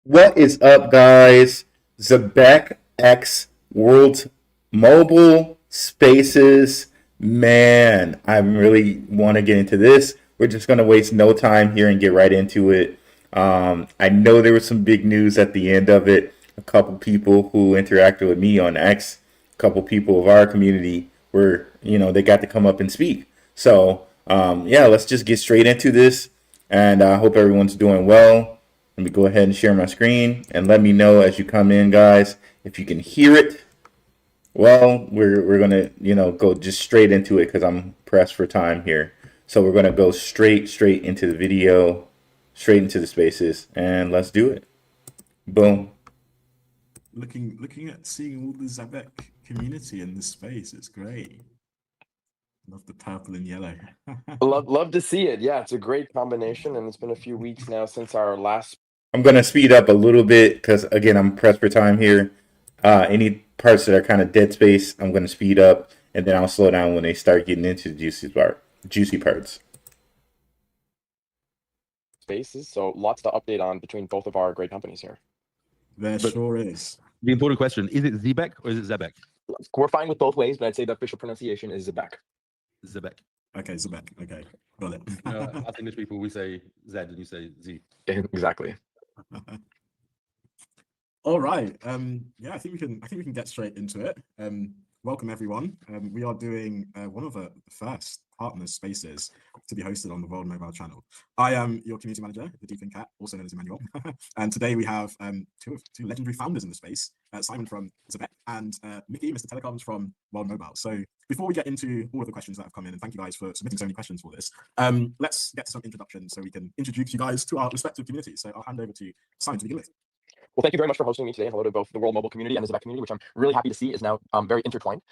What is up, guys? Zebec X World Mobile Spaces. Man, I really want to get into this. We're just going to waste no time here and get right into it. I know there was some big news at the end of it. A couple people who interacted with me on X, a couple people of our community were, they got to come up and speak. So, yeah, let's just get straight into this. And I hope everyone's doing well. Let me go ahead and share my screen and let me know as you come in, guys, if you can hear it. Well, we're gonna go just straight into it because I'm pressed for time here. So we're gonna go straight into the video, straight into the spaces, and let's do it. Boom. Looking at seeing all the Zebec community in this space, it's great. Love the purple and yellow. Love to see it. Yeah, it's a great combination, and it's been a few weeks now since our last. I'm gonna speed up a little bit because again I'm pressed for time here. Any parts that are kind of dead space, I'm gonna speed up, and then I'll slow down when they start getting into the juicy parts. Spaces, so lots to update on between both of our great companies here. There sure is. The important question, is it Zebec or is it Zebec? We're fine with both ways, but I'd say the official pronunciation is Zebec. Zebec. Okay, Zebec. Okay, got it. Us English people, we say Z and you say Z. Exactly. All right. Yeah, I think we can get straight into it. Welcome everyone. We are doing one of the first partner spaces to be hosted on the World Mobile channel. I am your community manager, the DCENT, also known as Emmanuel. And today we have two legendary founders in the space, Simon from Zebec and Mickey, Mr. Telecoms from World Mobile. So before we get into all of the questions that have come in, and thank you guys for submitting so many questions for this, let's get some introductions so we can introduce you guys to our respective communities. So I'll hand over to Simon to begin with. Well, thank you very much for hosting me today. Hello to both the World Mobile community and the Zebec community, which I'm really happy to see is now very intertwined,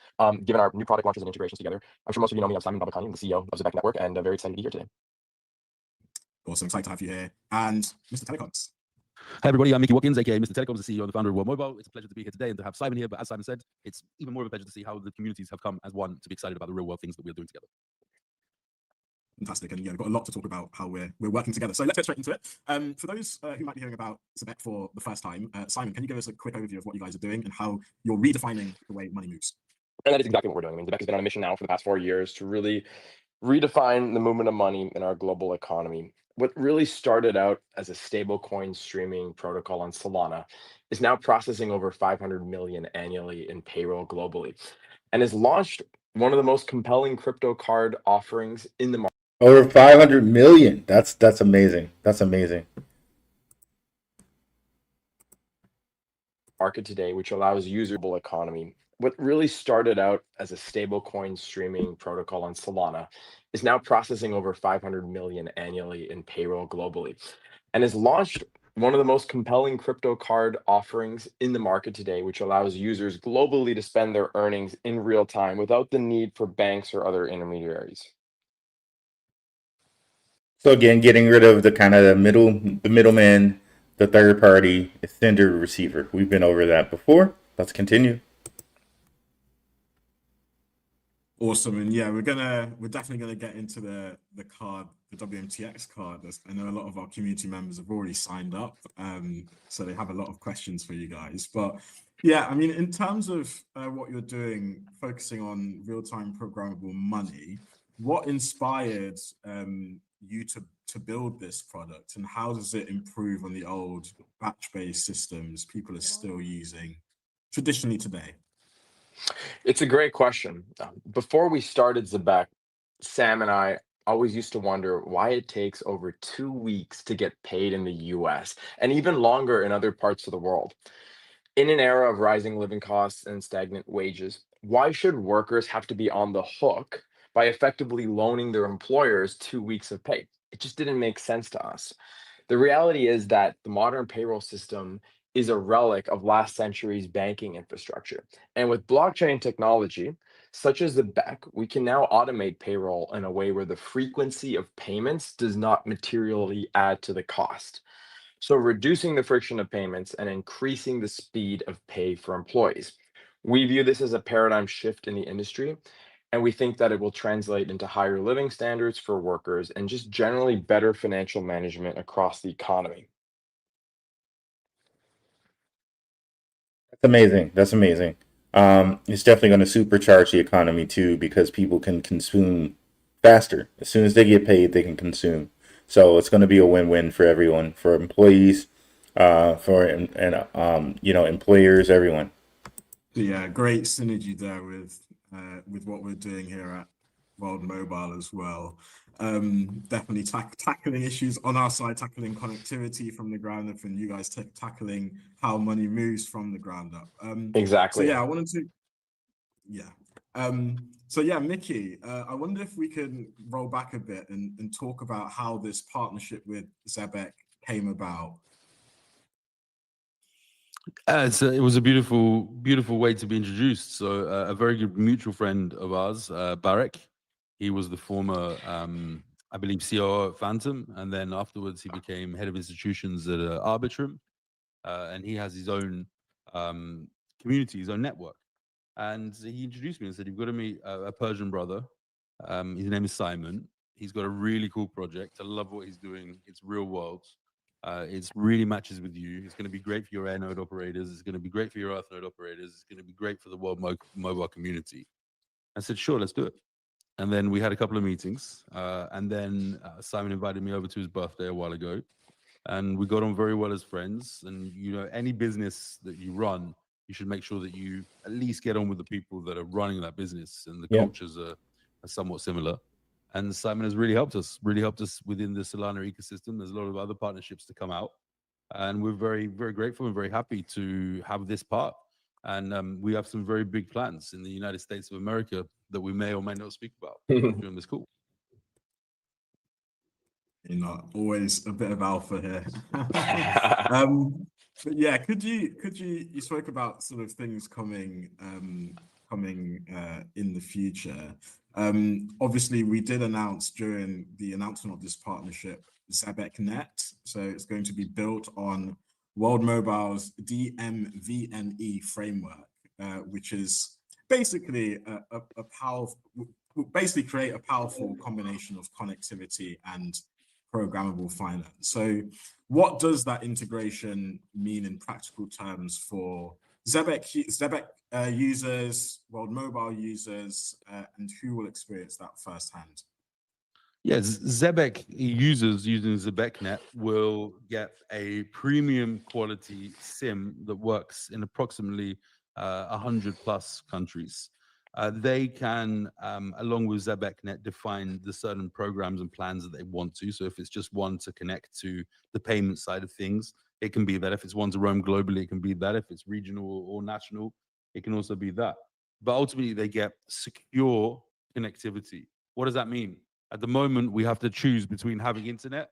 given our new product launches and integrations together. I'm sure most of you know me. I'm Simon Babakani, I'm the CEO of Zebecnet Network, and very excited to be here today. Awesome, excited to have you here. And Mr. Telecoms. Hi everybody, I'm Mickey Watkins, aka Mr. Telecoms, the CEO and the founder of World Mobile. It's a pleasure to be here today and to have Simon here, but as Simon said, it's even more of a pleasure to see how the communities have come as one to be excited about the real world things that we're doing together. Fantastic, and yeah, we've got a lot to talk about how we're working together. So let's get straight into it. For those who might be hearing about Zebec for the first time, Simon, can you give us a quick overview of what you guys are doing and how you're redefining the way money moves? And that is exactly what we're doing. I mean, Zebec has been on a mission now for the past 4 years to really redefine the movement of money in our global economy. What really started out as a stablecoin streaming protocol on Solana is now processing over 500 million annually in payroll globally, and has launched one of the most compelling crypto card offerings in the market. Over 500 million. That's amazing. That's amazing. Market today, which allows usable economy. What really started out as a stablecoin streaming protocol on Solana is now processing over 500 million annually in payroll globally, and has launched one of the most compelling crypto card offerings in the market today, which allows users globally to spend their earnings in real time without the need for banks or other intermediaries. So again, getting rid of the kind of the middleman, the third party sender receiver. We've been over that before. Let's continue. Awesome, and yeah, we're definitely gonna get into the card, the WMTX card. I know a lot of our community members have already signed up, so they have a lot of questions for you guys. But yeah, I mean, in terms of what you're doing, focusing on real-time programmable money, what inspired you to build this product, and how does it improve on the old batch-based systems people are still using traditionally today? It's a great question. Before we started Zebec, Sam and I always used to wonder why it takes over 2 weeks to get paid in the US and even longer in other parts of the world. In an era of rising living costs and stagnant wages, why should workers have to be on the hook by effectively loaning their employers 2 weeks of pay? It just didn't make sense to us. The reality is that the modern payroll system is a relic of last century's banking infrastructure. And with blockchain technology, such as the BEC, we can now automate payroll in a way where the frequency of payments does not materially add to the cost. So reducing the friction of payments and increasing the speed of pay for employees. We view this as a paradigm shift in the industry, and we think that it will translate into higher living standards for workers and just generally better financial management across the economy. amazing. That's amazing. It's definitely going to supercharge the economy too because people can consume faster. As soon as they get paid, they can consume. So it's going to be a win-win for everyone, for employees, employers, everyone. Yeah, great synergy there with what we're doing here at World Mobile as well. Definitely tackling issues on our side, tackling connectivity from the ground up, and you guys tackling how money moves from the ground up. Exactly. So yeah, I wanted to, so yeah, Mickey, I wonder if we can roll back a bit and talk about how this partnership with Zebec came about. It was a beautiful way to be introduced. So a very good mutual friend of ours, Barek, he was the former, I believe, COO at Phantom, and then afterwards he became head of institutions at Arbitrum, and he has his own community, his own network. And he introduced me and said, "You've got to meet a Persian brother. His name is Simon. He's got a really cool project. I love what he's doing. It's real world. It really matches with you. It's going to be great for your air node operators. It's going to be great for your earth node operators. It's going to be great for the world mobile community." I said, "Sure, let's do it." And then we had a couple of meetings. And then Simon invited me over to his birthday a while ago. And we got on very well as friends. And, any business that you run, you should make sure that you at least get on with the people that are running that business. And the cultures are somewhat similar. And Simon has really helped us within the Solana ecosystem. There's a lot of other partnerships to come out. And we're very, very grateful and very happy to have this part. And we have some very big plans in the United States of America that we may or may not speak about during this call. Always a bit of alpha here. But yeah, you spoke about sort of things coming in the future. Obviously, we did announce during the announcement of this partnership, Zebecnet. So it's going to be built on World Mobile's DMVNE framework, which is basically a powerful, basically create a powerful combination of connectivity and programmable finance. So what does that integration mean in practical terms for Zebec users, World Mobile users, and who will experience that firsthand? Yes, Zebec users using Zebecnet will get a premium quality SIM that works in approximately 100 plus countries. They can, along with Zebecnet, define the certain programs and plans that they want to. So if it's just one to connect to the payment side of things, it can be that. If it's one to roam globally, it can be that. If it's regional or national, it can also be that. But ultimately, they get secure connectivity. What does that mean? At the moment, we have to choose between having internet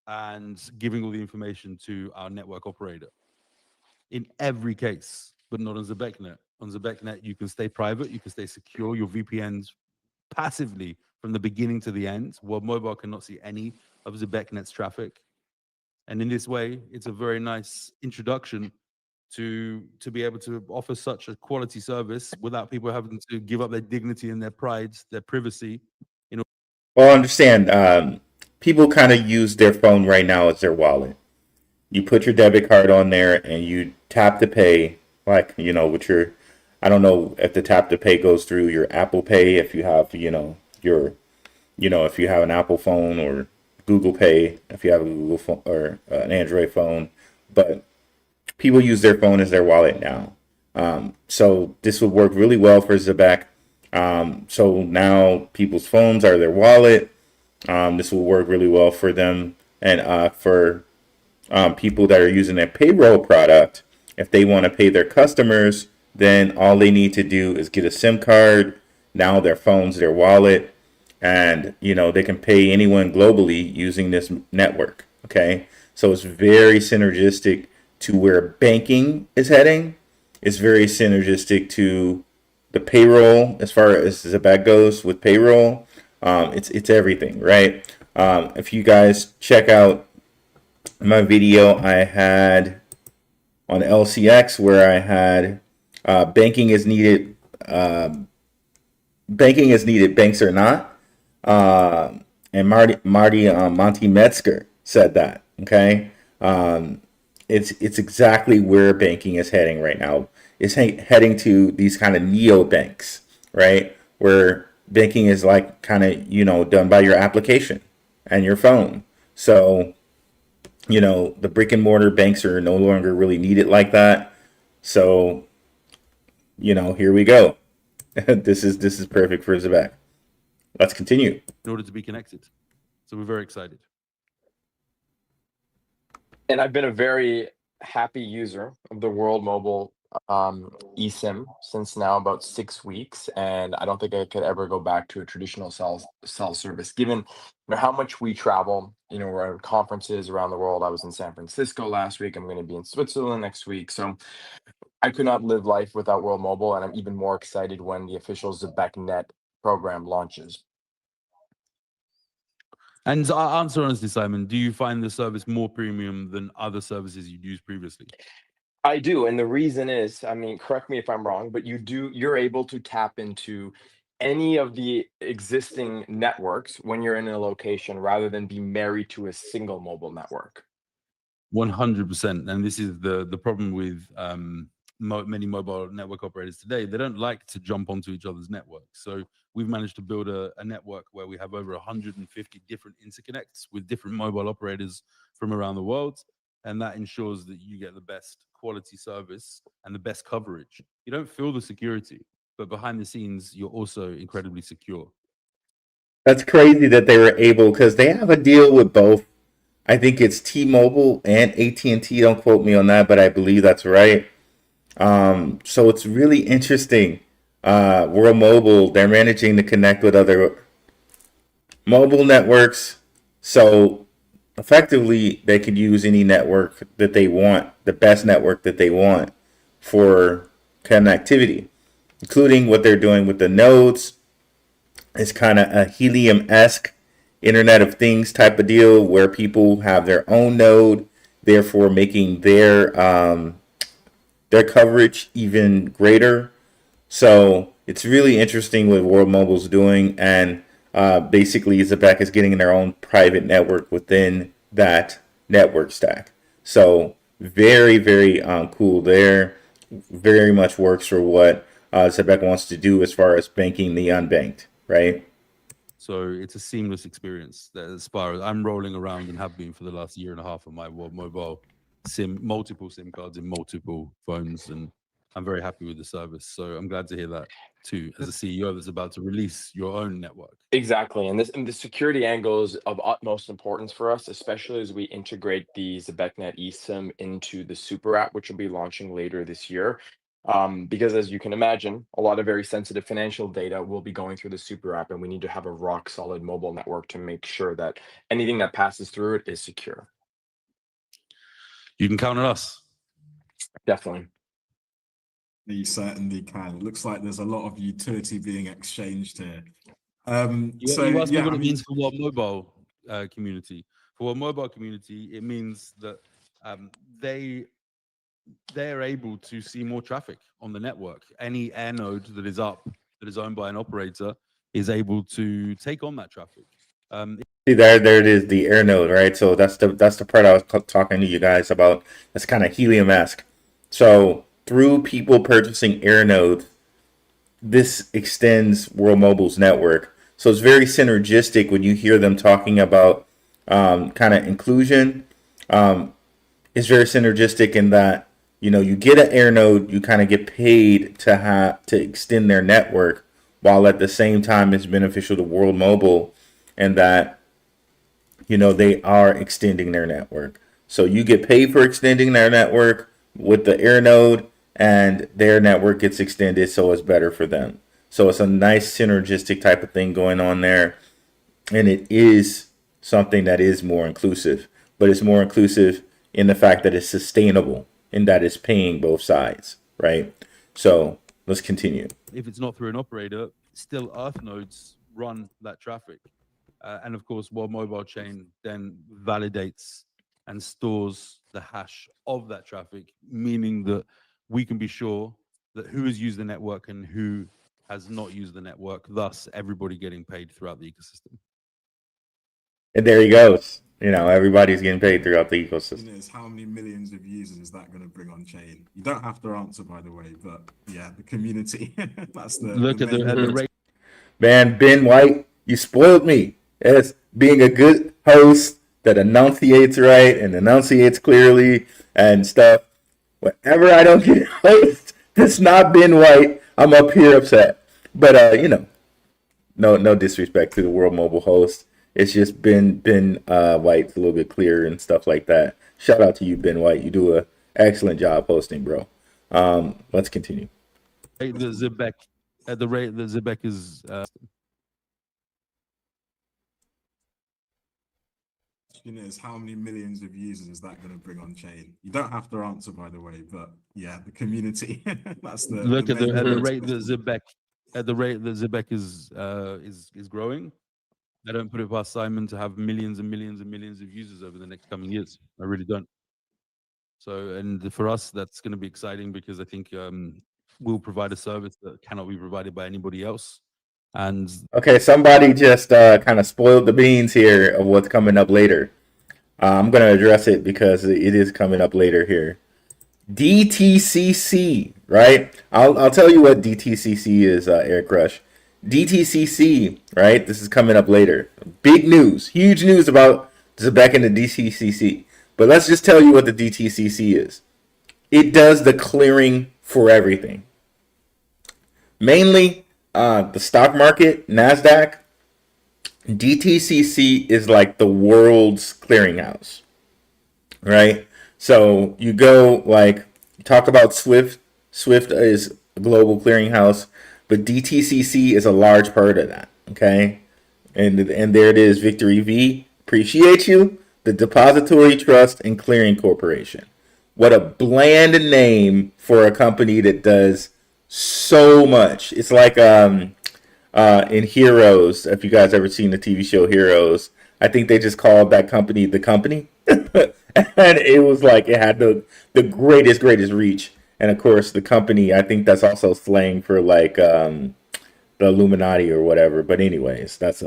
and giving all the information to our network operator. In every case, but not on Zebecnet. On Zebecnet, you can stay private, you can stay secure, your VPNs passively from the beginning to the end. World Mobile cannot see any of Zebecnet's traffic. And in this way, it's a very nice introduction to be able to offer such a quality service without people having to give up their dignity and their pride, their privacy. Well, understand, people kind of use their phone right now as their wallet. You put your debit card on there and you tap to pay, like, with your, I don't know if the tap to pay goes through your Apple Pay, if you have, if you have an Apple phone, or Google Pay, if you have a Google phone or an Android phone, but people use their phone as their wallet now. So this would work really well for Zebec. So now people's phones are their wallet. This will work really well for them, and for people that are using their payroll product. If they want to pay their customers, then all they need to do is get a SIM card. Now their phone's their wallet, and they can pay anyone globally using this network. Okay, so it's very synergistic to where banking is heading. It's very synergistic to the payroll, as far as Zebec goes with payroll. It's everything, right? If you guys check out my video I had on LCX, where I had banking is needed, banks are not. And Monty Metzger said that. Okay, it's exactly where banking is heading right now. It's heading to these kind of neo banks, right? Where banking is like kind of, done by your application and your phone. So, the brick and mortar banks are no longer really needed like that. So, here we go. This is perfect for Zebec. Let's continue. in order to be connected. So we're very excited. And I've been a very happy user of the World Mobile eSIM since now about 6 weeks, and I don't think I could ever go back to a traditional cell service. Given how much we travel, we're at conferences around the world. I was in San Francisco last week. I'm going to be in Switzerland next week, so I could not live life without World Mobile, and I'm even more excited when the official Zebecnet program launches. And answer honestly, Simon, do you find the service more premium than other services you'd used previously? I do, and the reason is, correct me if I'm wrong, but you're able to tap into any of the existing networks when you're in a location rather than be married to a single mobile network. 100%. And this is the problem with many mobile network operators today. They don't like to jump onto each other's networks. So we've managed to build a network where we have over 150 different interconnects with different mobile operators from around the world. And that ensures that you get the best quality service and the best coverage. You don't feel the security, but behind the scenes, you're also incredibly secure. That's crazy that they were able, because they have a deal with both. I think it's T-Mobile and AT&T. Don't quote me on that, but I believe that's right. So it's really interesting. World Mobile, they're managing to connect with other mobile networks. So effectively, they could use any network that they want, the best network that they want for connectivity, including what they're doing with the nodes. It's kind of a Helium-esque Internet of Things type of deal where people have their own node, therefore making their coverage even greater. So it's really interesting what World Mobile's doing, and basically Zebec is getting their own private network within that network stack. So very, very cool there. Very much works for what Zebec wants to do as far as banking the unbanked, right? So it's a seamless experience. As far as I'm rolling around and have been for the last year and a half on my World Mobile multiple SIM cards in multiple phones, and I'm very happy with the service. So I'm glad to hear that too, as a CEO that's about to release your own network. Exactly, and the security angle is of utmost importance for us, especially as we integrate the Zebecnet eSIM into the Super app, which will be launching later this year. Because as you can imagine, a lot of very sensitive financial data will be going through the Super app, and we need to have a rock solid mobile network to make sure that anything that passes through it is secure. You can count on us. Definitely. You certainly can. It looks like there's a lot of utility being exchanged here. You asked me what it means for World Mobile community. For World Mobile community, it means that they're able to see more traffic on the network. Any air node that is up, that is owned by an operator, is able to take on that traffic. See, there it is, the air node, right? So that's the part I was talking to you guys about. That's kind of Helium-esque. So through people purchasing air nodes, this extends World Mobile's network. So it's very synergistic when you hear them talking about kind of inclusion. It's very synergistic in that you get an air node, you kind of get paid to extend their network, while at the same time it's beneficial to World Mobile, and that they are extending their network. So you get paid for extending their network with the air node, and their network gets extended, so it's better for them. So it's a nice synergistic type of thing going on there, and it is something that is more inclusive, but it's more inclusive in the fact that it's sustainable and that it's paying both sides, right? So let's continue. If it's not through an operator, still Earth nodes run that traffic. And of course, World Mobile Chain then validates and stores the hash of that traffic, meaning that we can be sure that who has used the network and who has not used the network, thus everybody getting paid throughout the ecosystem. And there he goes. You know, everybody's getting paid throughout the ecosystem. Is how many millions of users is that going to bring on chain? You don't have to answer, by the way, but yeah, the community. That's the Look at the main rate. Man, Ben White, you spoiled me as being a good host that enunciates right and enunciates clearly and stuff. Whenever I don't get a host that's not Ben White, I'm up here upset. But you know, no disrespect to the World Mobile host. It's just Ben White's a little bit clearer and stuff like that. Shout out to you, Ben White. You do a excellent job hosting, bro. Let's continue. The Zebec, at the rate that Zebec is. Is how many millions of users is that going to bring on chain? You don't have to answer, by the way, but yeah, the community. That's the Look at main the rate that Zebec, at the rate that Zebec is growing. I don't put it past Simon to have millions and millions and millions of users over the next coming years. I really don't. So, and for us, that's going to be exciting because I think we'll provide a service that cannot be provided by anybody else. And okay, somebody just kind of spoiled the beans here of what's coming up later. I'm going to address it because it is coming up later here. DTCC, right? I'll tell you what DTCC is, Air Crush. DTCC, right? This is coming up later. Big news, huge news about Zebec and the DTCC. But let's just tell you what the DTCC is. It does the clearing for everything. Mainly the stock market, NASDAQ. DTCC is like the world's clearinghouse, right? So you go like talk about Swift. Swift is a global clearinghouse, but DTCC is a large part of that. Okay, and there it is. Victory V, appreciate you. The Depository Trust and Clearing Corporation. What a bland name for a company that does so much. It's like in Heroes, if you guys ever seen the TV show Heroes, I think they just called that company the company. And it was like it had the greatest reach. And of course the company, I think that's also slang for like the Illuminati or whatever. But anyways, that's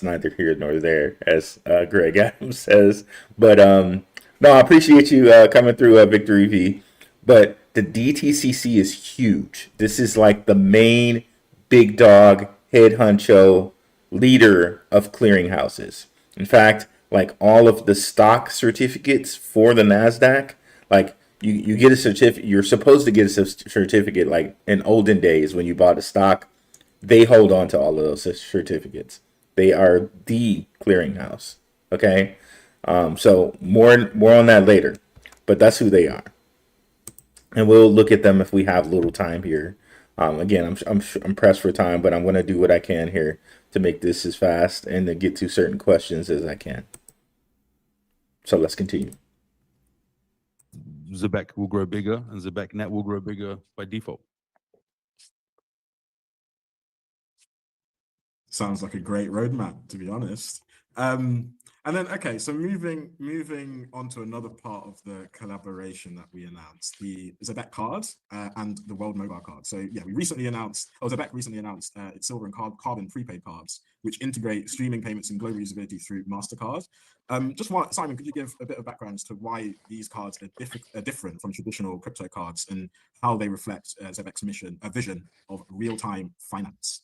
neither here nor there, as Greg Adams says. But no, I appreciate you coming through Victory V. But the DTCC is huge. This is like the main big dog, head honcho, leader of clearinghouses. In fact, like all of the stock certificates for the NASDAQ, like you get a certificate, you're supposed to get a certificate like in olden days when you bought a stock, they hold on to all of those certificates. They are the clearinghouse. Okay? So more on that later. But that's who they are. And we'll look at them if we have little time here. Again, I'm pressed for time, but I'm going to do what I can here to make this as fast and to get to certain questions as I can. So let's continue. Zebec will grow bigger, and Zebecnet will grow bigger by default. Sounds like a great roadmap, to be honest. And then, okay, so moving on to another part of the collaboration that we announced, the Zebec card and the World Mobile card. So yeah, Zebec recently announced its silver and carbon prepaid cards, which integrate streaming payments and global usability through MasterCard. Simon, could you give a bit of background as to why these cards are different from traditional crypto cards and how they reflect Zebec's vision of real-time finance?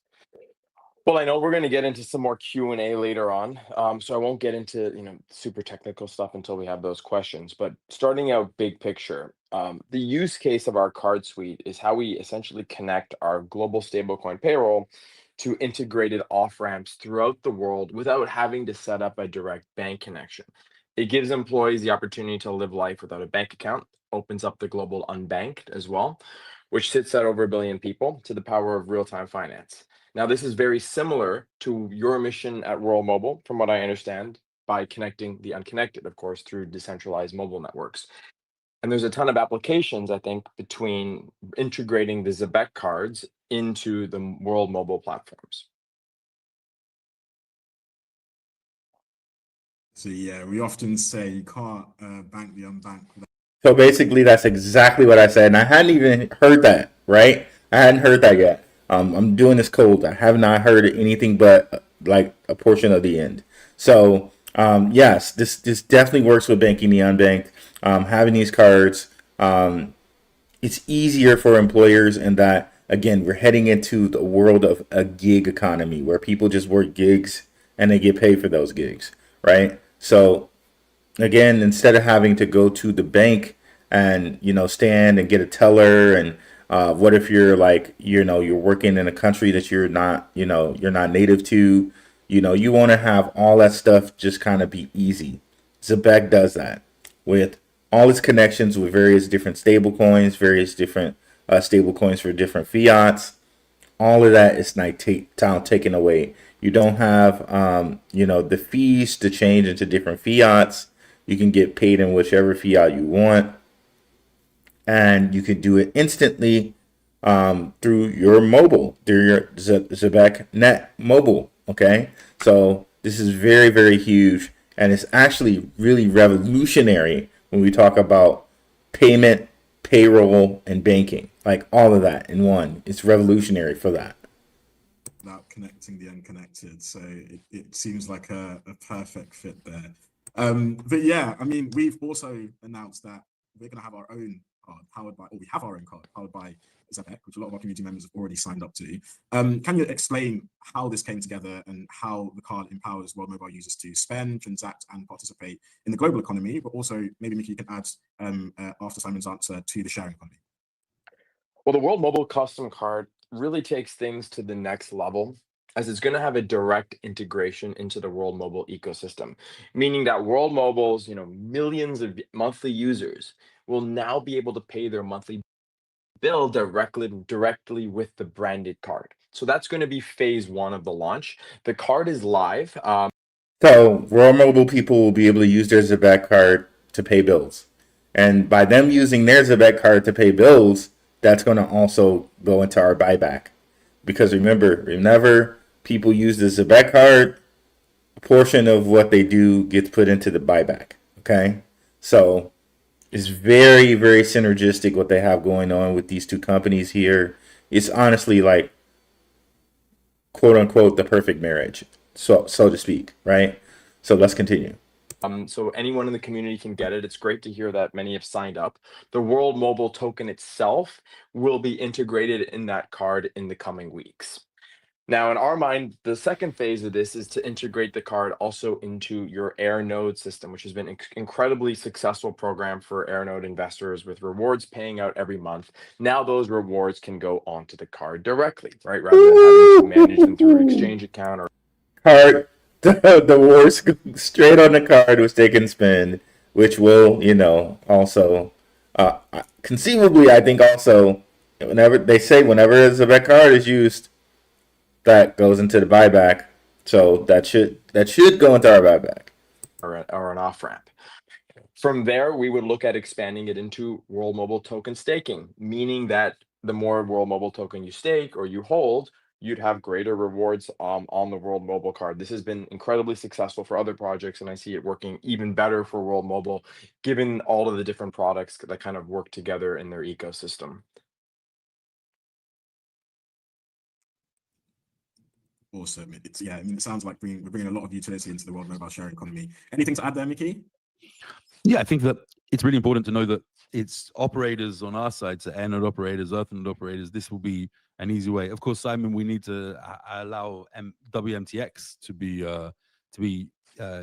Well, I know we're going to get into some more Q&A later on, so I won't get into super technical stuff until we have those questions. But starting out big picture, the use case of our card suite is how we essentially connect our global stablecoin payroll to integrated off-ramps throughout the world without having to set up a direct bank connection. It gives employees the opportunity to live life without a bank account, opens up the global unbanked as well, which sits at over 1 billion people, to the power of real-time finance. Now, this is very similar to your mission at World Mobile, from what I understand, by connecting the unconnected, of course, through decentralized mobile networks. And there's a ton of applications, I think, between integrating the Zebec cards into the World Mobile platforms. So yeah, we often say you can't bank the unbanked. So basically, that's exactly what I said, and I hadn't even heard that, right? I hadn't heard that yet. I'm doing this cold. I have not heard anything but like a portion of the end. So Yes, this definitely works with banking the unbanked. Having these cards, it's easier for employers in that, again, we're heading into the world of a gig economy where people just work gigs and they get paid for those gigs, right? So again, instead of having to go to the bank and stand and get a teller, and what if you're like you're working in a country that you're not native to, you want to have all that stuff just kind of be easy. Zebec does that with all its connections with various different stable coins, various different stable coins for different fiats. All of that is now taken away. You don't have the fees to change into different fiats. You can get paid in whichever fiat you want, and you can do it instantly through your mobile, through your Zebecnet mobile. Okay, so this is very, very huge, and it's actually really revolutionary when we talk about payment, payroll, and banking. Like all of that in one. It's revolutionary for that. About connecting the unconnected. So it seems like a perfect fit there. But yeah, I mean, we've also announced that we're going to have our own card powered by, or we have our own card powered by Zebec, which a lot of our community members have already signed up to. Can you explain how this came together and how the card empowers World Mobile users to spend, transact, and participate in the global economy, but also maybe Mickey, you can add after Simon's answer to the sharing economy? Well, the World Mobile Custom Card really takes things to the next level as it's going to have a direct integration into the World Mobile ecosystem, meaning that World Mobile's, millions of monthly users will now be able to pay their monthly bill directly with the branded card. So that's going to be phase one of the launch. The card is live. So Royal Mobile people will be able to use their Zebec card to pay bills. And by them using their Zebec card to pay bills, that's going to also go into our buyback. Because remember, whenever people use the Zebec card, a portion of what they do gets put into the buyback. Okay? So it's very, very synergistic what they have going on with these two companies here. It's honestly like, quote unquote, the perfect marriage, so to speak, right? So let's continue. So anyone in the community can get it. It's great to hear that many have signed up. The World Mobile token itself will be integrated in that card in the coming weeks. Now, in our mind, the second phase of this is to integrate the card also into your Airnode system, which has been an incredibly successful program for Airnode investors with rewards paying out every month. Now those rewards can go onto the card directly, right? Rather than having to manage them through an exchange account or Card, the worst straight on the card was take and spend, which will, also, conceivably, I think also, whenever a Zebec card is used, that goes into the buyback. So that should go into our buyback. or an off ramp. From there, we would look at expanding it into World Mobile token staking, meaning that the more World Mobile token you stake or you hold, you'd have greater rewards on the World Mobile card. This has been incredibly successful for other projects, and I see it working even better for World Mobile, given all of the different products that kind of work together in their ecosystem. Awesome. I mean, it sounds like we're bringing a lot of utility into the World Mobile sharing economy. Anything to add there, Mickey? Yeah, I think that it's really important to know that it's operators on our side, so Airnode operators, Earthnode operators. This will be an easy way. Of course, Simon, we need to allow WMTX to be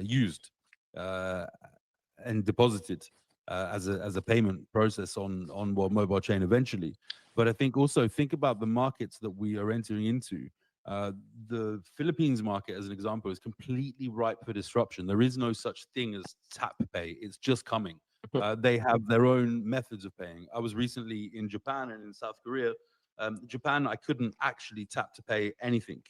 used and deposited as a payment process on World Mobile Chain eventually. But I think also think about the markets that we are entering into. The Philippines market, as an example, is completely ripe for disruption. There is no such thing as tap pay. It's just coming. They have their own methods of paying. I was recently in Japan and in South Korea. Japan, I couldn't actually tap to pay anything.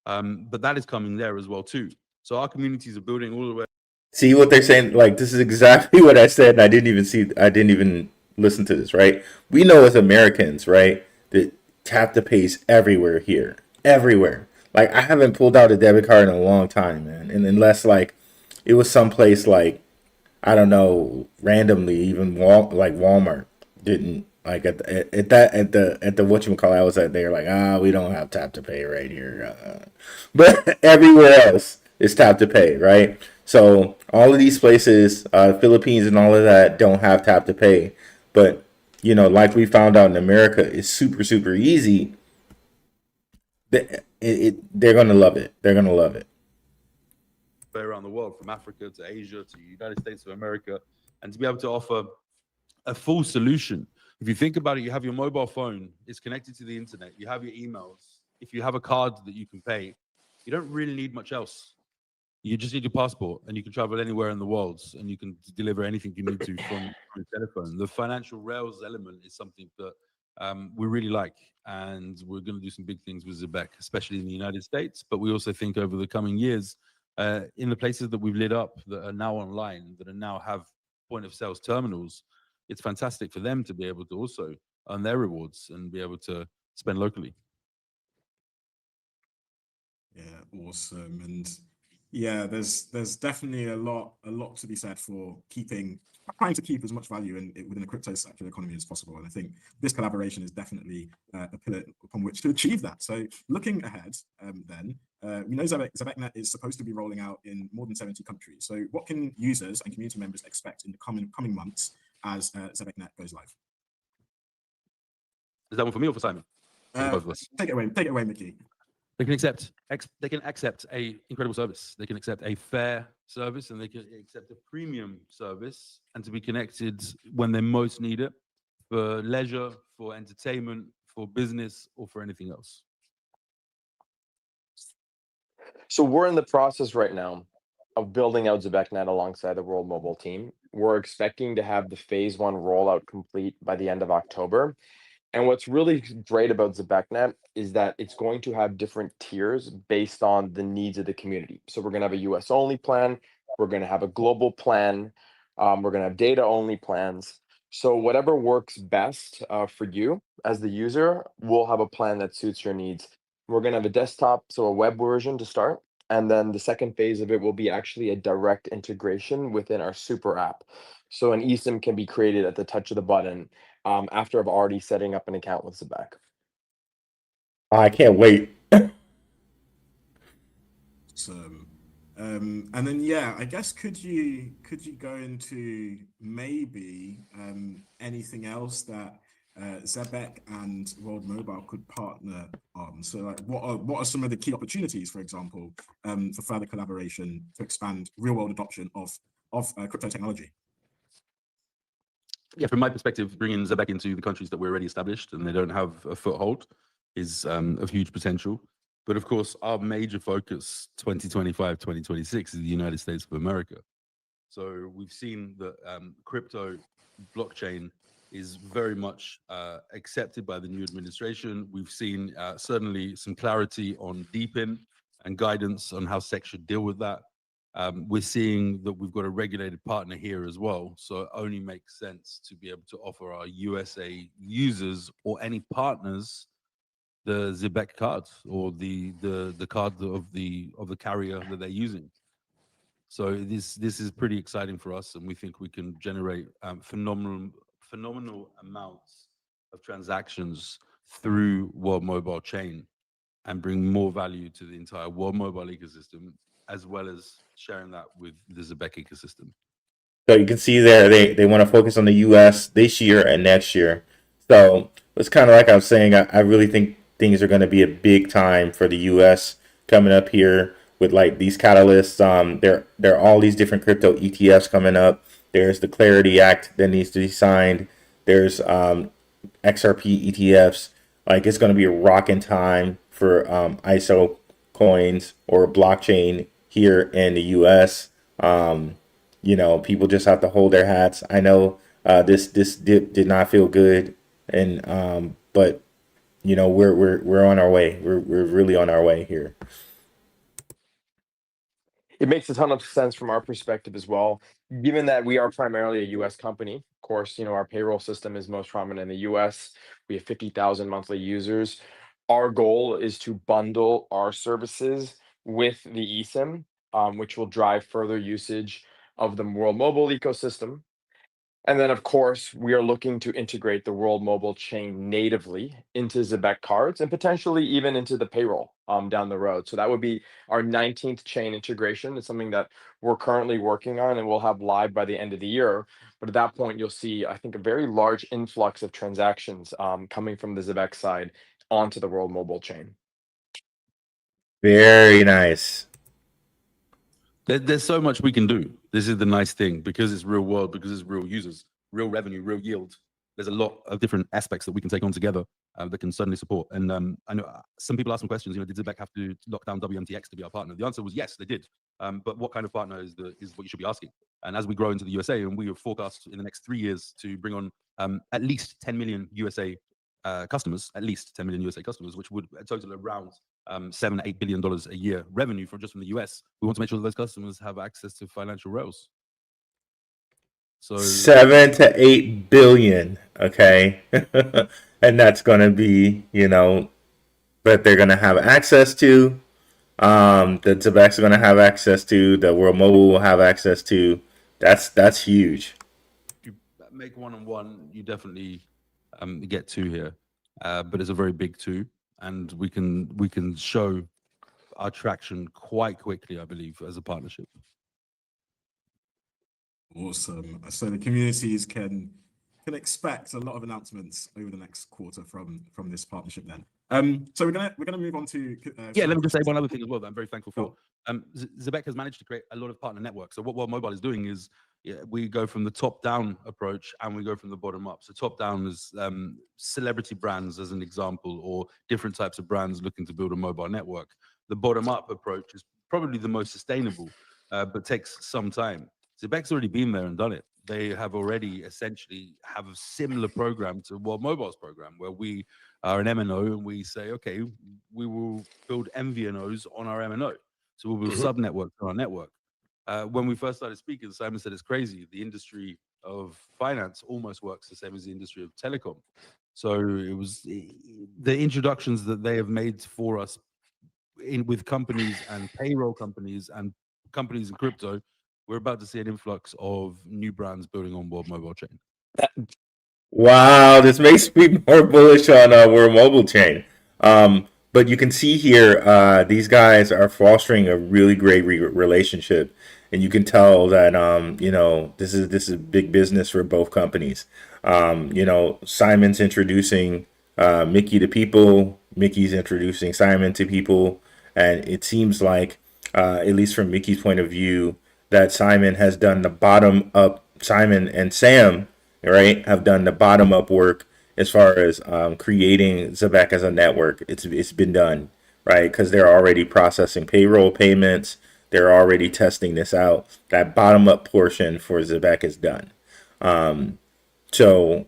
But that is coming there as well too. So our communities are building all the way. See what they're saying? Like, this is exactly what I said, and I didn't even listen to this, right? We know as Americans, right, that tap to pay is everywhere here. Everywhere. Like, I haven't pulled out a debit card in a long time, man. And unless, like, it was someplace like, I don't know, randomly, even Walmart didn't, like, at the whatchamacallit, I was at, they're like, we don't have tap to pay right here. But everywhere else is tap to pay, right? So all of these places, Philippines and all of that, don't have tap to pay. But like we found out in America, it's super super easy. They're gonna love it. They're gonna love it. Around the world, from Africa to Asia to United States of America, and to be able to offer a full solution. If you think about it, you have your mobile phone, it's connected to the internet, you have your emails. If you have a card that you can pay, you don't really need much else. You just need your passport, and you can travel anywhere in the world, and you can deliver anything you need to from your telephone. The financial rails element is something that we really like, and we're going to do some big things with Zebec, especially in the United States. But we also think over the coming years, in the places that we've lit up that are now online, that are now have point of sales terminals, it's fantastic for them to be able to also earn their rewards and be able to spend locally. Yeah, awesome. And yeah, there's definitely a lot to be said for trying to keep as much value within the crypto sector economy as possible. And I think this collaboration is definitely a pillar upon which to achieve that. So looking ahead, then we know Zebecnet is supposed to be rolling out in more than 70 countries. So what can users and community members expect in the coming months as Zebecnet goes live? Is that one for me or for Simon? Both of us. Take it away, Mickey. They can accept a incredible service. They can accept a fair service, and they can accept a premium service, and to be connected when they most need it, for leisure, for entertainment, for business, or for anything else. So we're in the process right now of building out Zebecnet alongside the World Mobile team. We're expecting to have the phase 1 rollout complete by the end of October. And what's really great about Zebecnet is that it's going to have different tiers based on the needs of the community. So we're going to have a US only plan. We're going to have a global plan. We're going to have data only plans. So whatever works best for you as the user, we'll have a plan that suits your needs. We're going to have a desktop, so a web version to start. And then the second phase of it will be actually a direct integration within our super app. So an eSIM can be created at the touch of the button after I've already setting up an account with Zebec. I can't wait. And then yeah, I guess could you go into maybe anything else that Zebec and World Mobile could partner on? So like what are some of the key opportunities, for example, for further collaboration to expand real world adoption of crypto technology? Yeah, from my perspective, bringing Zebec into the countries that we're already established and they don't have a foothold is of huge potential. But of course, our major focus 2025, 2026 is the United States of America. So we've seen that crypto blockchain is very much accepted by the new administration. We've seen certainly some clarity on DeepIn and guidance on how SEC should deal with that. We're seeing that we've got a regulated partner here as well. So it only makes sense to be able to offer our USA users or any partners the Zebec card or the card of the carrier that they're using. So this is pretty exciting for us, and we think we can generate phenomenal amounts of transactions through World Mobile chain and bring more value to the entire World Mobile ecosystem, as well as sharing that with the Zebec ecosystem. So you can see there they want to focus on the U.S. this year and next year. So it's kind of like I was saying. I really think things are going to be a big time for the U.S. coming up here with like these catalysts. There are all these different crypto ETFs coming up. There's the Clarity Act that needs to be signed. There's XRP ETFs. Like it's going to be a rocking time for ISO coins or blockchain here in the U.S. People just have to hold their hats. I know this did not feel good, and but we're on our way. We're really on our way here. It makes a ton of sense from our perspective as well, given that we are primarily a US company. Of course, our payroll system is most prominent in the US. We have 50,000 monthly users. Our goal is to bundle our services with the eSIM, which will drive further usage of the World Mobile ecosystem. And then, of course, we are looking to integrate the World Mobile chain natively into Zebec cards and potentially even into the payroll down the road. So that would be our 19th chain integration. It's something that we're currently working on and we'll have live by the end of the year. But at that point, you'll see, I think, a very large influx of transactions coming from the Zebec side onto the World Mobile chain. Very nice. There's so much we can do. This is the nice thing, because it's real world, because it's real users, real revenue, real yield. There's a lot of different aspects that we can take on together that can certainly support. And I know some people ask some questions. Did Zebec have to lock down WMTX to be our partner? The answer was yes, they did. But what kind of partner is what you should be asking? And as we grow into the USA, and we are forecast in the next 3 years to bring on at least 10 million USA customers, which would total around $7-8 billion a year revenue from the US. We want to make sure that those customers have access to financial rails. So 7 to 8 billion, okay, and that's going to be, that they're going to have access to, that Zebec's going to have access to, that World Mobile will have access to. That's huge. If you make one-on-one, you definitely get two here, but it's a very big two, and we can show our traction quite quickly, I believe, as a partnership. Awesome. So the communities can expect a lot of announcements over the next quarter from this partnership then. So we're gonna move on to let me just say one other thing as well that I'm very thankful for. Zebec has managed to create a lot of partner networks. So what World Mobile is doing is we go from the top down approach and we go from the bottom up. So top down is celebrity brands as an example, or different types of brands looking to build a mobile network. The bottom up approach is probably the most sustainable, but takes some time. Zebec's already been there and done it. They have already essentially have a similar program to World Mobile's program, where we are an MNO and we say, okay, we will build MVNOs on our MNO. So we'll build sub-networks on our network. When we first started speaking, Simon said it's crazy. The industry of finance almost works the same as the industry of telecom. So it was the introductions that they have made for us with companies and payroll companies and companies in crypto. We're about to see an influx of new brands building on World Mobile chain. Wow, this makes me more bullish on World Mobile chain. But you can see here, these guys are fostering a really great relationship, and you can tell that this is big business for both companies. Simon's introducing Mickey to people, Mickey's introducing Simon to people, and it seems like, at least from Mickey's point of view, that Simon has done the bottom up. Simon and Sam, right, have done the bottom up work as far as creating Zebec as a network. It's been done, right, because they're already processing payroll payments. They're already testing this out. That bottom up portion for Zebec is done. So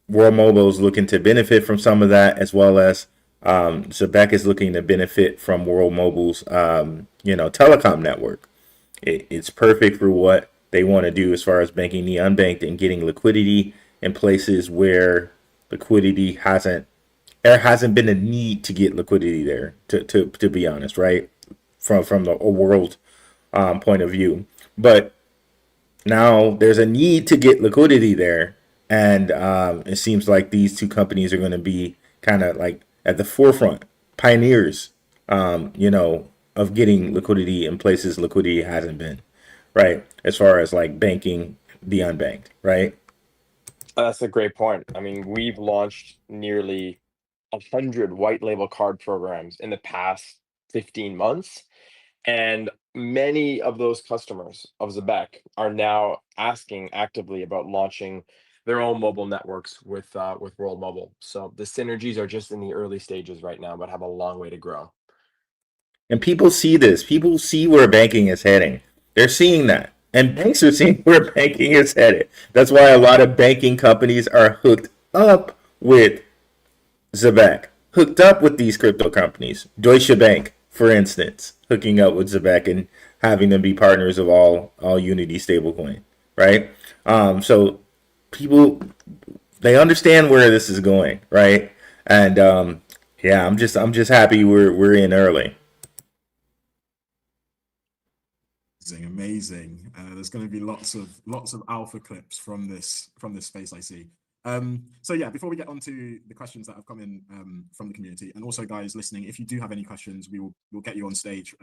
World Mobile is looking to benefit from some of that, as well as Zebec is looking to benefit from World Mobile's telecom network. It's perfect for what they want to do as far as banking the unbanked and getting liquidity in places where liquidity hasn't been a need to get liquidity there, to be honest, right? From the world point of view. But now there's a need to get liquidity there, and it seems like these two companies are going to be kind of like at the forefront, pioneers, of getting liquidity in places liquidity hasn't been, right? As far as like banking the unbanked, right? That's a great point. I mean, we've launched nearly 100 white label card programs in the past 15 months. And many of those customers of Zebec are now asking actively about launching their own mobile networks with World Mobile. So the synergies are just in the early stages right now, but have a long way to grow. And people see this. People see where banking is heading. They're seeing that. And banks are seeing where banking is headed. That's why a lot of banking companies are hooked up with Zebec, hooked up with these crypto companies. Deutsche Bank, for instance, hooking up with Zebec and having them be partners of all Unity stablecoin, right? So people, they understand where this is going, right? And I'm just happy we're in early. Amazing. There's going to be lots of alpha clips from this space, I see. So yeah, before we get on to the questions that have come in from the community, and also guys listening, if you do have any questions, we'll get you on stage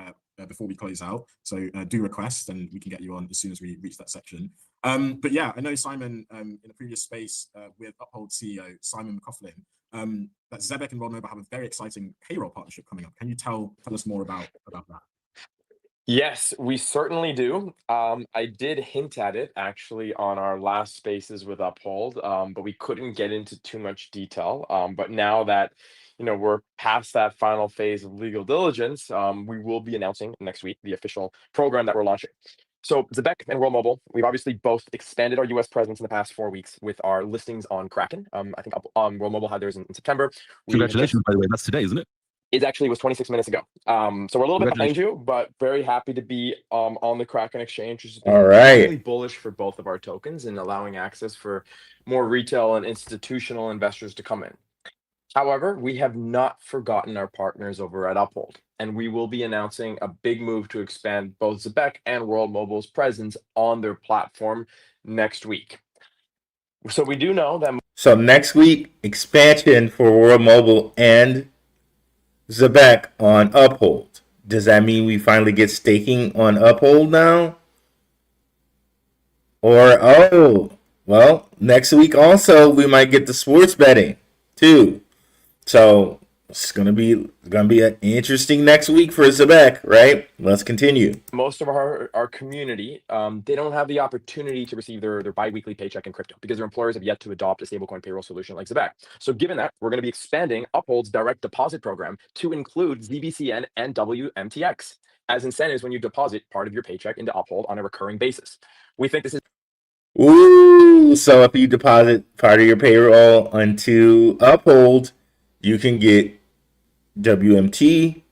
before we close out. So do request, and we can get you on as soon as we reach that section. But yeah, I know Simon in a previous space with Uphold CEO Simon McCaughlin, that Zebec and World Mobile have a very exciting payroll partnership coming up. Can you tell us more about that? Yes, we certainly do. I did hint at it actually on our last spaces with Uphold, but we couldn't get into too much detail. But now that we're past that final phase of legal diligence, we will be announcing next week the official program that we're launching. So Zebec and World Mobile, we've obviously both expanded our US presence in the past 4 weeks with our listings on Kraken. I think World Mobile had theirs in September. Congratulations, by the way. That's today, isn't it? It actually was 26 minutes ago. So we're a little bit behind you, but very happy to be on the Kraken exchange, which has been extremely bullish for both of our tokens and allowing access for more retail and institutional investors to come in. However, we have not forgotten our partners over at Uphold, and we will be announcing a big move to expand both Zebec and World Mobile's presence on their platform next week. So we do know that. So next week, expansion for World Mobile and Zebec on Uphold. Does that mean we finally get staking on Uphold now? Or, next week also we might get the sports betting too. So it's gonna be an interesting next week for Zebec, right? Let's continue. Most of our community, they don't have the opportunity to receive their bi-weekly paycheck in crypto because their employers have yet to adopt a stablecoin payroll solution like Zebec. So given that, we're going to be expanding Uphold's direct deposit program to include ZBCN and WMTX as incentives when you deposit part of your paycheck into Uphold on a recurring basis. We think this is... Ooh, so if you deposit part of your payroll onto Uphold, you can get WMTX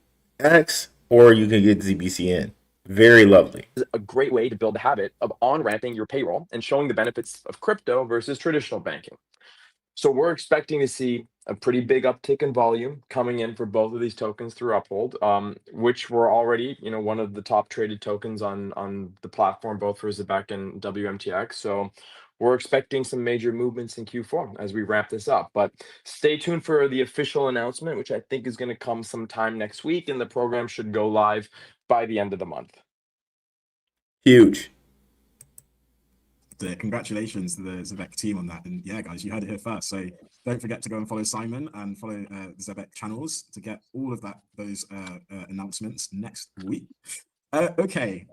or you can get ZBCN. Very lovely. A great way to build the habit of on-ramping your payroll and showing the benefits of crypto versus traditional banking. So we're expecting to see a pretty big uptick in volume coming in for both of these tokens through Uphold, which were already, one of the top traded tokens on the platform, both for Zebec and WMTX. So we're expecting some major movements in Q4 as we wrap this up. But stay tuned for the official announcement, which I think is going to come sometime next week, and the program should go live by the end of the month. Huge. Congratulations to the Zebec team on that. And yeah, guys, you heard it here first. So don't forget to go and follow Simon and follow the Zebec channels to get all of those announcements next week. Okay.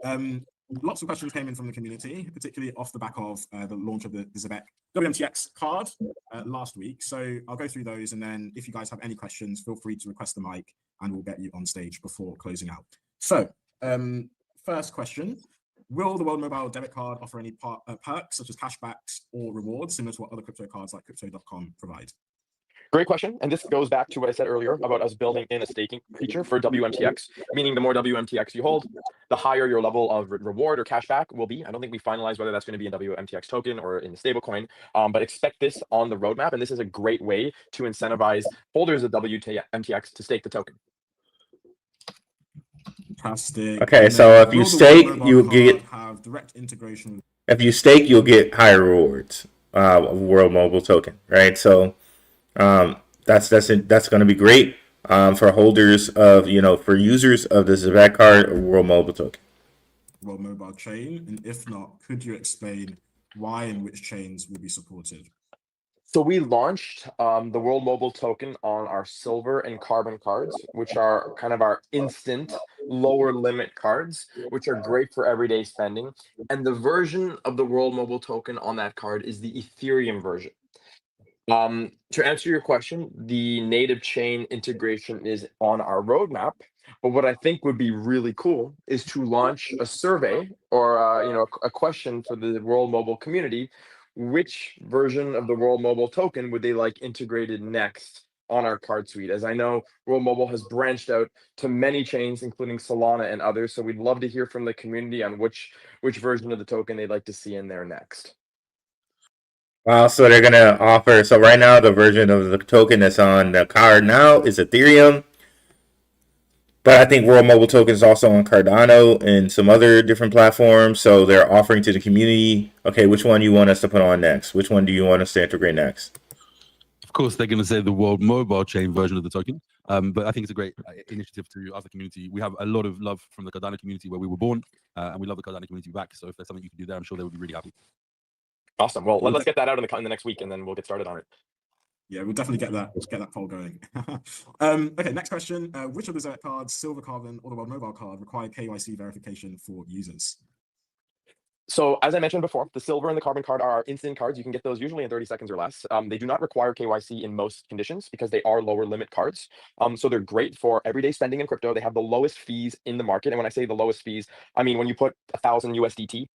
Lots of questions came in from the community, particularly off the back of the launch of the Zebec WMTX card last week. So I'll go through those, and then if you guys have any questions, feel free to request the mic and we'll get you on stage before closing out. So first question, will the World Mobile debit card offer any perks such as cashbacks or rewards similar to what other crypto cards like crypto.com provide? Great question. And this goes back to what I said earlier about us building in a staking feature for WMTX, meaning the more WMTX you hold, the higher your level of reward or cashback will be. I don't think we finalized whether that's going to be in WMTX token or in the stablecoin, but expect this on the roadmap. And this is a great way to incentivize holders of WMTX to stake the token. Fantastic. Okay, so if you stake, you'll get direct integration. If you stake, you'll get higher rewards of World Mobile token, right? So that's going to be great for holders of for users of the Zebec card or World Mobile token. World Mobile chain, and if not, could you explain why and which chains will be supported? So we launched the World Mobile token on our silver and carbon cards, which are kind of our instant lower limit cards, which are great for everyday spending. And the version of the World Mobile token on that card is the Ethereum version. To answer your question, the native chain integration is on our roadmap. But what I think would be really cool is to launch a survey or a question for the World Mobile community. Which version of the World Mobile token would they like integrated next on our card suite? As I know, World Mobile has branched out to many chains, including Solana and others. So we'd love to hear from the community on which version of the token they'd like to see in there next. Wow, so they're going to offer, so right now the version of the token that's on the card now is Ethereum. But I think World Mobile Token is also on Cardano and some other different platforms. So they're offering to the community, okay, which one you want us to put on next? Which one do you want us to integrate next? Of course, they're going to say the World Mobile Chain version of the token. But I think it's a great initiative to ask the community. We have a lot of love from the Cardano community where we were born, and we love the Cardano community back. So if there's something you can do there, I'm sure they would be really happy. Awesome. Well, let's get that out in the next week, and then we'll get started on it. Yeah, we'll definitely get that poll going. Okay, next question. Which of the Zebec cards, Silver Carbon or the World Mobile card, require KYC verification for users? So as I mentioned before, the silver and the carbon card are instant cards. You can get those usually in 30 seconds or less. They do not require KYC in most conditions because they are lower limit cards. So they're great for everyday spending in crypto. They have the lowest fees in the market. And when I say the lowest fees, I mean when you put 1,000 USDT.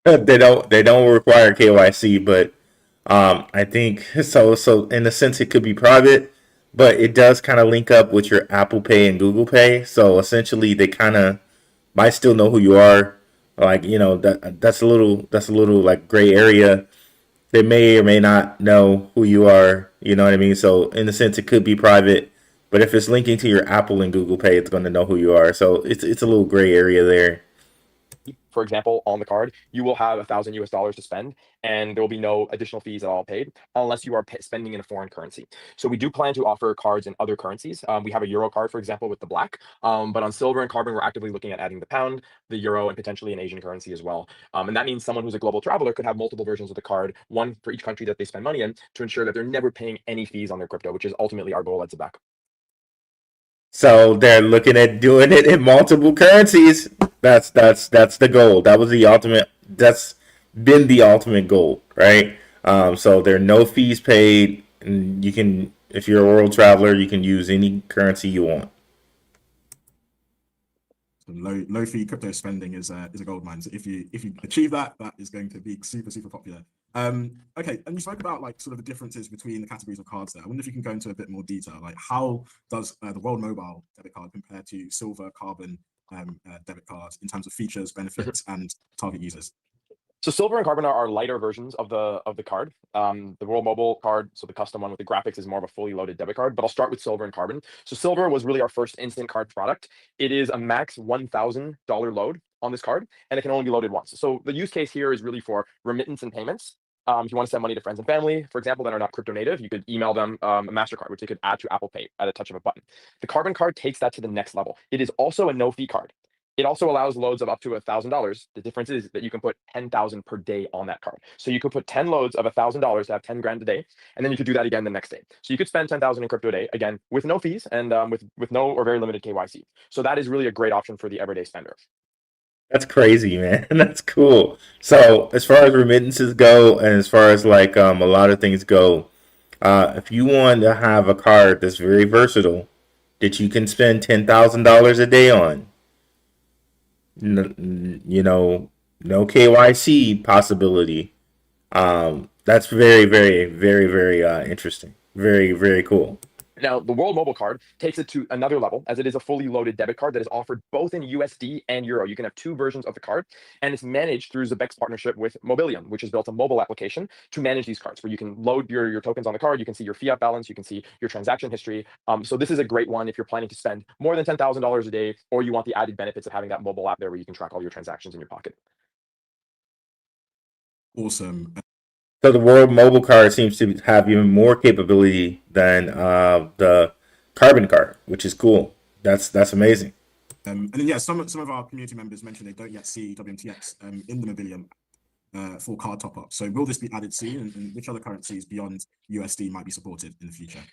They don't require KYC, but I think so. So in a sense, it could be private, but it does kind of link up with your Apple Pay and Google Pay. So essentially, they kind of might still know who you are. Like, you know, that's a little like gray area. They may or may not know who you are. You know what I mean? So in a sense, it could be private, but if it's linking to your Apple and Google Pay, it's going to know who you are. So it's a little gray area there. For example, on the card, you will have $1,000 to spend, and there will be no additional fees at all paid unless you are spending in a foreign currency. So we do plan to offer cards in other currencies. We have a Euro card, for example, with the Black, but on Silver and Carbon, we're actively looking at adding the Pound, the Euro, and potentially an Asian currency as well. And that means someone who's a global traveler could have multiple versions of the card, one for each country that they spend money in, to ensure that they're never paying any fees on their crypto, which is ultimately our goal at Zebec. So they're looking at doing it in multiple currencies. That's the goal. That was the ultimate. That's been the ultimate goal, right? So there are no fees paid, and you can, if you're a world traveler, you can use any currency you want. So low fee crypto spending is a gold mine. So if you achieve that, that is going to be super popular. Okay, and you spoke about like sort of the differences between the categories of cards there. I wonder if you can go into a bit more detail. Like, how does the World Mobile debit card compare to Silver Carbon debit cards in terms of features, benefits, and target users? So Silver and Carbon are lighter versions of the card. The World Mobile card, so the custom one with the graphics, is more of a fully loaded debit card. But I'll start with Silver and Carbon. So Silver was really our first instant card product. It is a max $1,000 load on this card, and it can only be loaded once. So the use case here is really for remittance and payments. If you want to send money to friends and family, for example, that are not crypto native, you could email them a MasterCard, which they could add to Apple Pay at a touch of a button. The Carbon card takes that to the next level. It is also a no-fee card. It also allows loads of up to $1,000. The difference is that you can put 10,000 per day on that card. So you could put 10 loads of $1,000 to have 10 grand a day, and then you could do that again the next day. So you could spend 10,000 in crypto a day, again, with no fees and with no or very limited KYC. So that is really a great option for the everyday spender. That's crazy, man. That's cool. So as far as remittances go, and as far as like a lot of things go, if you want to have a card that's very versatile, that you can spend $10,000 a day on, you know, no KYC possibility. That's very interesting. Very cool. Now, the World Mobile card takes it to another level, as it is a fully loaded debit card that is offered both in USD and Euro. You can have two versions of the card, and it's managed through Zebec's partnership with Mobilium, which has built a mobile application to manage these cards, where you can load your tokens on the card, you can see your fiat balance, you can see your transaction history. So this is a great one if you're planning to spend more than $10,000 a day, or you want the added benefits of having that mobile app there where you can track all your transactions in your pocket. Awesome. So the World Mobile card seems to have even more capability than the Carbon card, which is cool. That's amazing. And then yeah, some of our community members mentioned they don't yet see WMTX in the Mobilium for card top up. So will this be added soon, and which other currencies beyond USD might be supported in the future?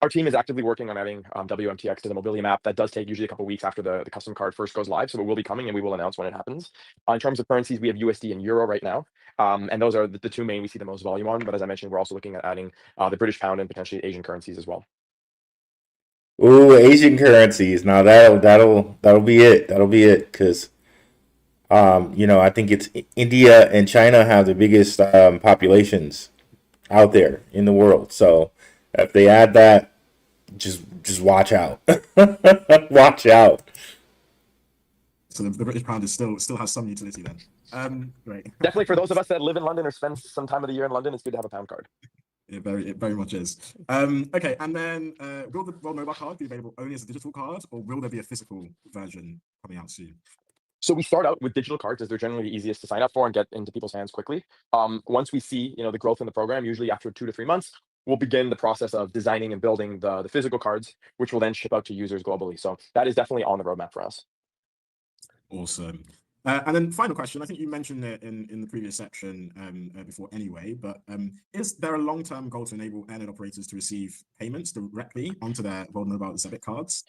Our team is actively working on adding WMTX to the Mobilium app. That does take usually a couple of weeks after the custom card first goes live, so it will be coming, and we will announce when it happens. In terms of currencies, we have USD and Euro right now, and those are the two main we see the most volume on. But as I mentioned, we're also looking at adding the British pound and potentially Asian currencies as well. Ooh, Asian currencies. Now that'll be it. That'll be it, because you know, I think it's India and China have the biggest populations out there in the world. So if they add that, just watch out. Watch out. So the British pound is still has some utility then. Great. Definitely for those of us that live in London or spend some time of the year in London, it's good to have a pound card. It very much is. Okay, and then will the World Mobile Card be available only as a digital card, or will there be a physical version coming out soon? So we start out with digital cards as they're generally the easiest to sign up for and get into people's hands quickly. Once we see, the growth in the program, usually after 2 to 3 months, we'll begin the process of designing and building the physical cards, which will then ship out to users globally. So that is definitely on the roadmap for us. Awesome. And then final question, I think you mentioned it in the previous section before anyway, but is there a long-term goal to enable airline operators to receive payments directly onto their World Mobile Zebec cards?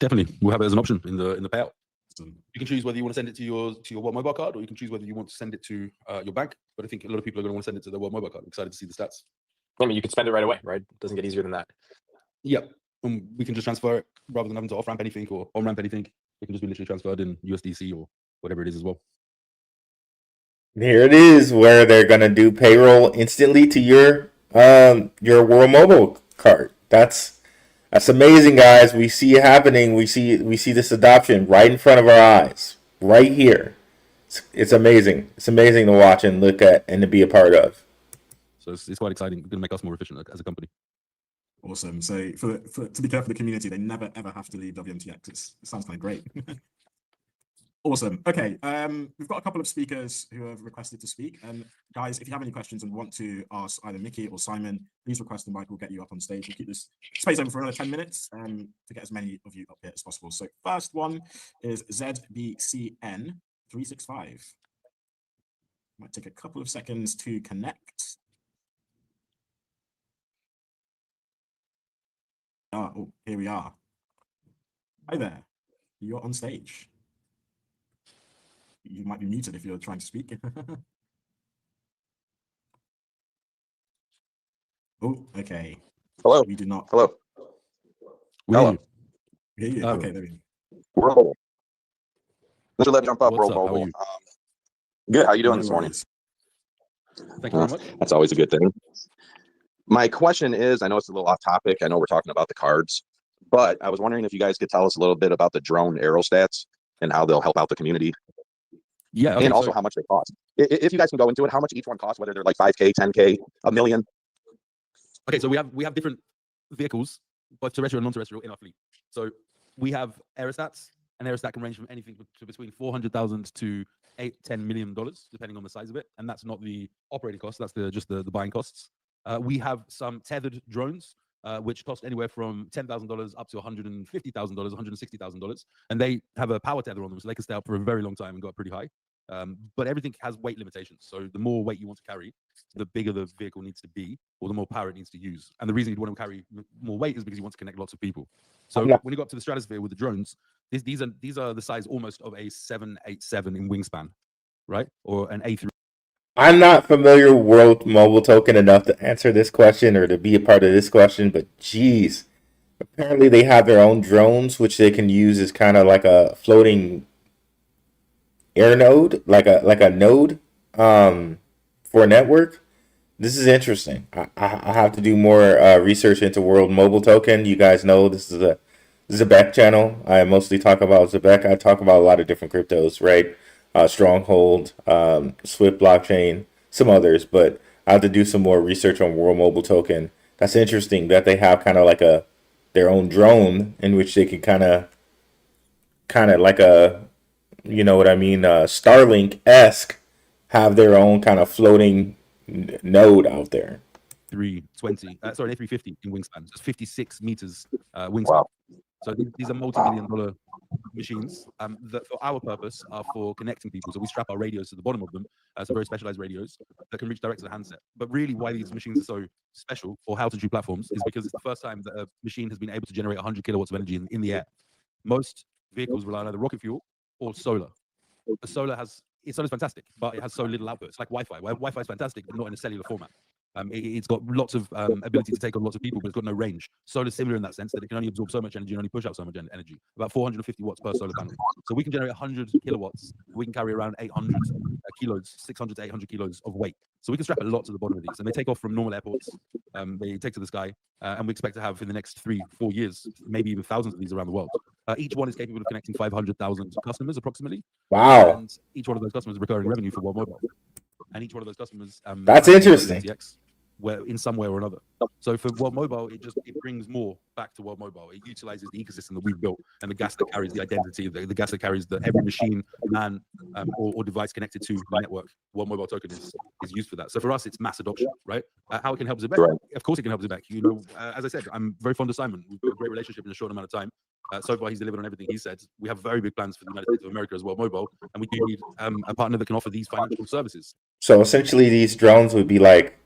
Definitely, we'll have it as an option in the payout. Awesome. You can choose whether you want to send it to your World Mobile Card, or you can choose whether you want to send it to your bank. But I think a lot of people are going to want to send it to their World Mobile Card. I'm excited to see the stats. I mean, you can spend it right away, right? It doesn't get easier than that. Yep. We can just transfer it rather than having to off-ramp anything or on-ramp anything. It can just be literally transferred in USDC or whatever it is as well. Here it is, where they're gonna do payroll instantly to your World Mobile card. That's amazing, guys. We see it happening. We see this adoption right in front of our eyes, right here. It's amazing. It's amazing to watch and look at and to be a part of. So it's quite exciting. It's going to make us more efficient as a company. Awesome. So to be careful for the community, they never ever have to leave WMTX. It sounds kind of great. Awesome. Okay. We've got a couple of speakers who have requested to speak. Guys, if you have any questions and want to ask either Mickey or Simon, please request the mic. We'll get you up on stage. We'll keep this space open for another 10 minutes to get as many of you up here as possible. So first one is ZBCN 365. Might take a couple of seconds to connect. Oh, here we are. Hi there. You're on stage. You might be muted if you're trying to speak. Oh, okay. Hello. We do not. Hello. Hello. Hear you. Oh. Okay, there we go. We're mobile. Mr. Let Jump Up, What's World up? How are Mobile. you? Good. How you doing No this morning? worries. Thank you very much. That's always a good thing. My question is, I know it's a little off topic. I know we're talking about the cards, but I was wondering if you guys could tell us a little bit about the drone aerostats and how they'll help out the community. Yeah. Okay, And also how much they cost. If you guys can go into it, how much each one costs, whether they're like 5K, 10K, $1 million. Okay, so we have different vehicles, both terrestrial and non-terrestrial, in our fleet. So we have aerostats. An aerostat can range from anything to between $400,000 to $10 million, depending on the size of it. And that's not the operating cost. That's just the buying costs. We have some tethered drones, which cost anywhere from $10,000 up to $150,000, $160,000. And they have a power tether on them, so they can stay up for a very long time and go up pretty high. But everything has weight limitations. So the more weight you want to carry, the bigger the vehicle needs to be, or the more power it needs to use. And the reason you'd want to carry more weight is because you want to connect lots of people. So when you go up to the stratosphere with the drones, these are the size almost of a 787 in wingspan, right? Or an A3. I'm not familiar with World Mobile Token enough to answer this question or to be a part of this question, but geez, apparently they have their own drones, which they can use as kind of like a floating air node, like a node for a network. This is interesting. I have to do more research into World Mobile Token. You guys know this is a Zebec channel. I mostly talk about Zebec. I talk about a lot of different cryptos, right? Stronghold, Swift blockchain, some others, but I have to do some more research on World Mobile Token. That's interesting that they have kind of like their own drone in which they can kind of like a, you know what I mean, Starlink-esque, have their own kind of floating node out there. 320, sorry, 350 in wingspan. That's 56 meters wingspan. Wow. So these are multi-million-dollar machines that for our purpose are for connecting people. So we strap our radios to the bottom of them, so very specialized radios that can reach direct to the handset. But really why these machines are so special for how-to-do platforms is because it's the first time that a machine has been able to generate 100 kilowatts of energy in the air. Most vehicles rely on either rocket fuel or solar. Solar's fantastic, but it has so little output. It's like Wi-Fi. Wi-Fi is fantastic, but not in a cellular format. It's got lots of ability to take on lots of people, but it's got no range. Solar's similar in that sense that it can only absorb so much energy and only push out so much energy, about 450 watts per solar panel. So we can generate 100 kilowatts. We can carry around 800 kilos, 600 to 800 kilos of weight. So we can strap a lot to the bottom of these, and they take off from normal airports. They take to the sky, and we expect to have in the next 3-4 years, maybe even thousands of these around the world. Each one is capable of connecting 500,000 customers approximately. Wow. And each one of those customers is recurring revenue for World Mobile. And each one of those customers. That's interesting. where in some way or another. So for World Mobile, it brings more back to World Mobile. It utilizes the ecosystem that we've built and the gas that carries the identity, the gas that carries every machine, man, or device connected to the network. World Mobile token is used for that. So for us, it's mass adoption, right? How it can help Zebec? Right. Of course, it can help Zebec. You know, as I said, I'm very fond of Simon. We've got a great relationship in a short amount of time. So far, he's delivered on everything he said. We have very big plans for the United States of America as well, Mobile, and we do need a partner that can offer these financial services. So essentially, these drones would be like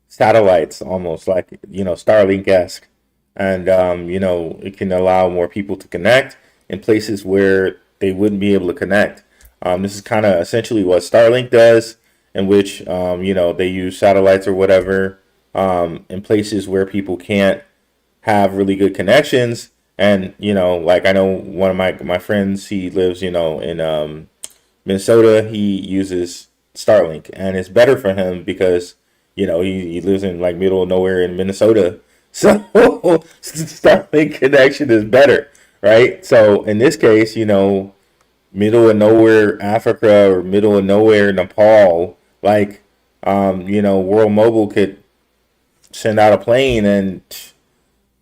satellites, almost like, you know, Starlink-esque, and you know, it can allow more people to connect in places where they wouldn't be able to connect. This is kind of essentially what Starlink does, in which you know, they use satellites or whatever in places where people can't have really good connections. And you know, like I know one of my friends, he lives, you know, in Minnesota. He uses Starlink, and it's better for him because, you know, he lives in like middle of nowhere in Minnesota, so Starlink connection is better, right? So in this case, you know, middle of nowhere Africa or middle of nowhere Nepal, like you know, World Mobile could send out a plane and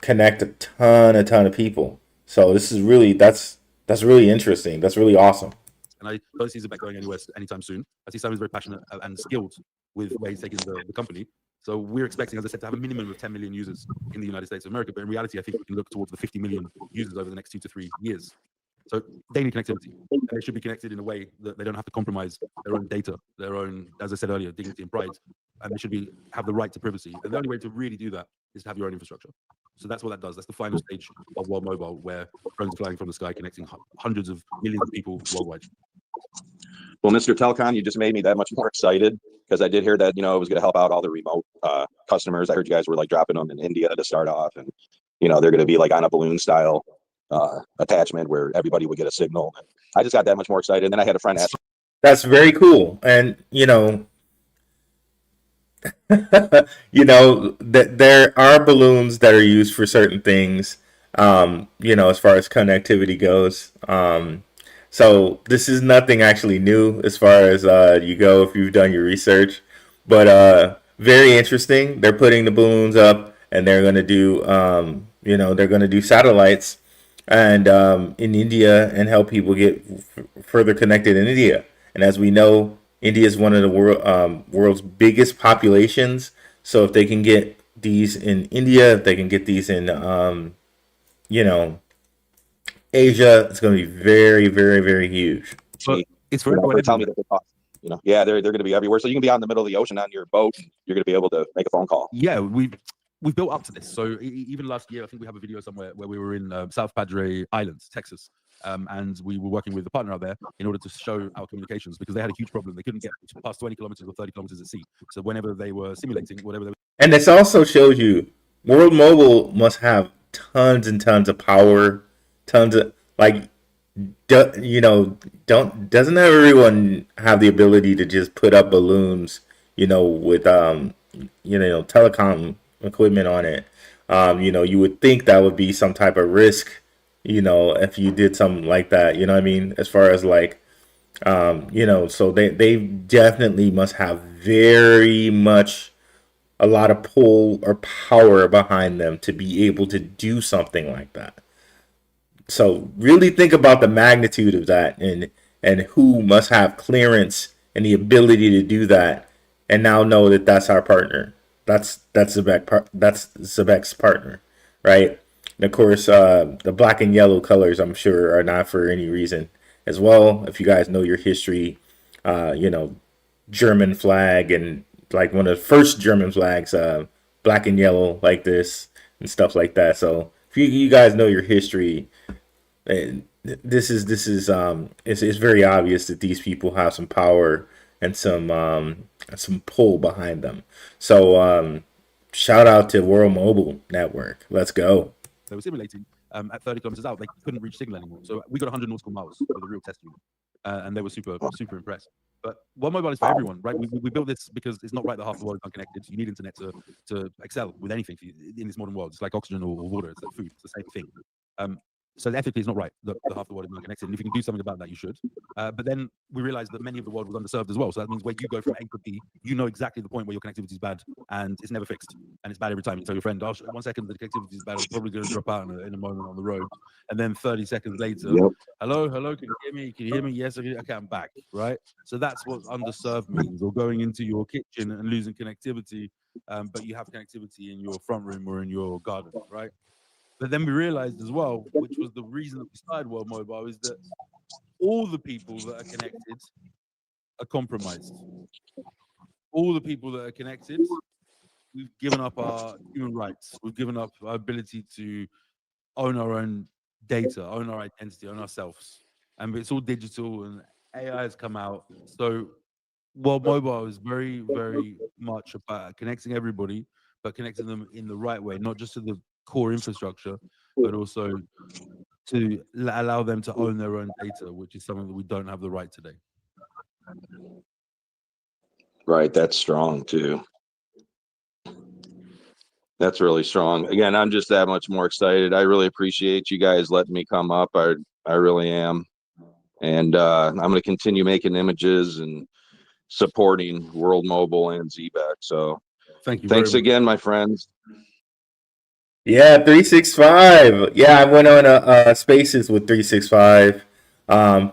connect a ton of people. So this is really that's really interesting. That's really awesome. And I don't see Zebec going anywhere anytime soon. I see Simon's very passionate and skilled with where he's taking the company. So we're expecting, as I said, to have a minimum of 10 million users in the United States of America. But in reality, I think we can look towards the 50 million users over the next 2 to 3 years. So they need connectivity. And they should be connected in a way that they don't have to compromise their own data, their own, as I said earlier, dignity and pride. And they should have the right to privacy. And the only way to really do that is to have your own infrastructure. So that's what that does. That's the final stage of World Mobile, where drones are flying from the sky, connecting hundreds of millions of people worldwide. Well, Mr. Telcon, you just made me that much more excited, because I did hear that, you know, it was going to help out all the remote customers. I heard you guys were like dropping them in India to start off, and, you know, they're going to be like on a balloon style attachment where everybody would get a signal. I just got that much more excited. And then I had a friend ask. That's very cool. And you know, you know, that there are balloons that are used for certain things, you know, as far as connectivity goes. So this is nothing actually new as far as you go, if you've done your research. But very interesting. They're putting the balloons up, and they're going to do, you know, they're going to do satellites and in India, and help people get further connected in India. And as we know, India is one of the world's biggest populations. So if they can get these in India, if they can get these in, you know, Asia, it's going to be very, very, very huge. But it's very Tell me that they cost, you know, yeah, they're going to be everywhere. So you can be out in the middle of the ocean on your boat, and you're going to be able to make a phone call. Yeah, we've built up to this. So even last year, I think we have a video somewhere where we were in South Padre Islands, Texas, and we were working with a partner out there in order to show our communications, because they had a huge problem. They couldn't get past 20 kilometers or 30 kilometers at sea. So whenever they were simulating, whatever they were. And this also shows you World Mobile must have tons and tons of power, tons of, like, you know, doesn't everyone have the ability to just put up balloons, you know, with you know, telecom equipment on it? You know, you would think that would be some type of risk, you know, if you did something like that, you know what I mean? As far as like, you know, so they definitely must have very much a lot of pull or power behind them to be able to do something like that. So really think about the magnitude of that, and who must have clearance and the ability to do that, and now know that that's our partner. That's Zebec's partner, right? And of course, the black and yellow colors, I'm sure, are not for any reason as well. If you guys know your history, you know, German flag, and like one of the first German flags, black and yellow like this and stuff like that. So if you guys know your history, this is it's very obvious that these people have some power and some pull behind them. So shout out to World Mobile Network. Let's go. They were simulating at 30 kilometers out. They couldn't reach signal anymore. So we got 100 nautical miles with a real test unit, and they were super impressed. But World Mobile is for everyone, right? We built this because it's not right that half the world is unconnected. You need internet to excel with anything in this modern world. It's like oxygen or water. It's like food. It's the same thing. So ethically, it's not right that half the world is not connected. And if you can do something about that, you should. But then we realized that many of the world was underserved as well. So that means when you go from A to B, you know exactly the point where your connectivity is bad and it's never fixed. And it's bad every time. You tell your friend, 1 second, the connectivity is bad. I'm probably going to drop out in a moment on the road. And then 30 seconds later, hello, can you hear me? Can you hear me? Yes, okay, I'm back, right? So that's what underserved means, or going into your kitchen and losing connectivity, but you have connectivity in your front room or in your garden, right? But then we realized as well, which was the reason that we started World Mobile, is that all the people that are connected are compromised. All the people that are connected, we've given up our human rights. We've given up our ability to own our own data, own our identity, own ourselves. And it's all digital and AI has come out. So World Mobile is very, very much about connecting everybody, but connecting them in the right way, not just to the core infrastructure, but also to allow them to own their own data, which is something that we don't have the right today. Right, that's strong too. That's really strong. Again, I'm just that much more excited. I really appreciate you guys letting me come up. I really am. And I'm going to continue making images and supporting World Mobile and Zebec. So Thank you. Thanks very much. again, my friends. Yeah, 365. Yeah, I went on a Spaces with 365.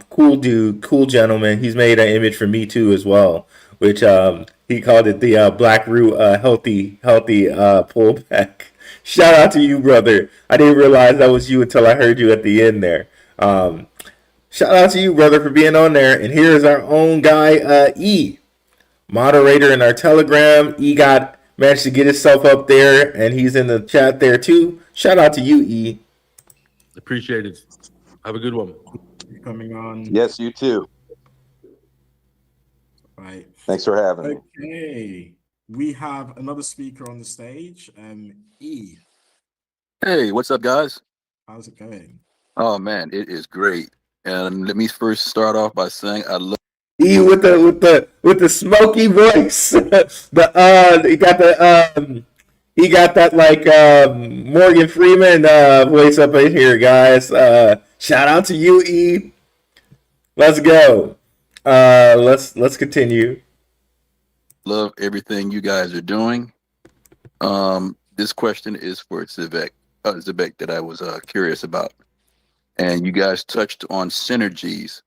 Cool dude, cool gentleman. He's made an image for me too as well, which he called it the Blackrue healthy pullback. Shout out to you, brother. I didn't realize that was you until I heard you at the end there. Shout out to you, brother, for being on there. And here's our own guy, E, moderator in our Telegram. E managed to get himself up there, and he's in the chat there too. Shout out to you, E. Appreciate it. Have a good one. Coming on. Yes, you too. Right. Thanks for having me. Okay. We have another speaker on the stage. E. Hey, what's up, guys? How's it going? Oh man, it is great. And let me first start off by saying I love E with the smoky voice. He got that like Morgan Freeman voice up in here, guys. Shout out to you, E. Let's go. Let's continue. love everything you guys are doing. This question is for Zebec that I was curious about. And you guys touched on synergies.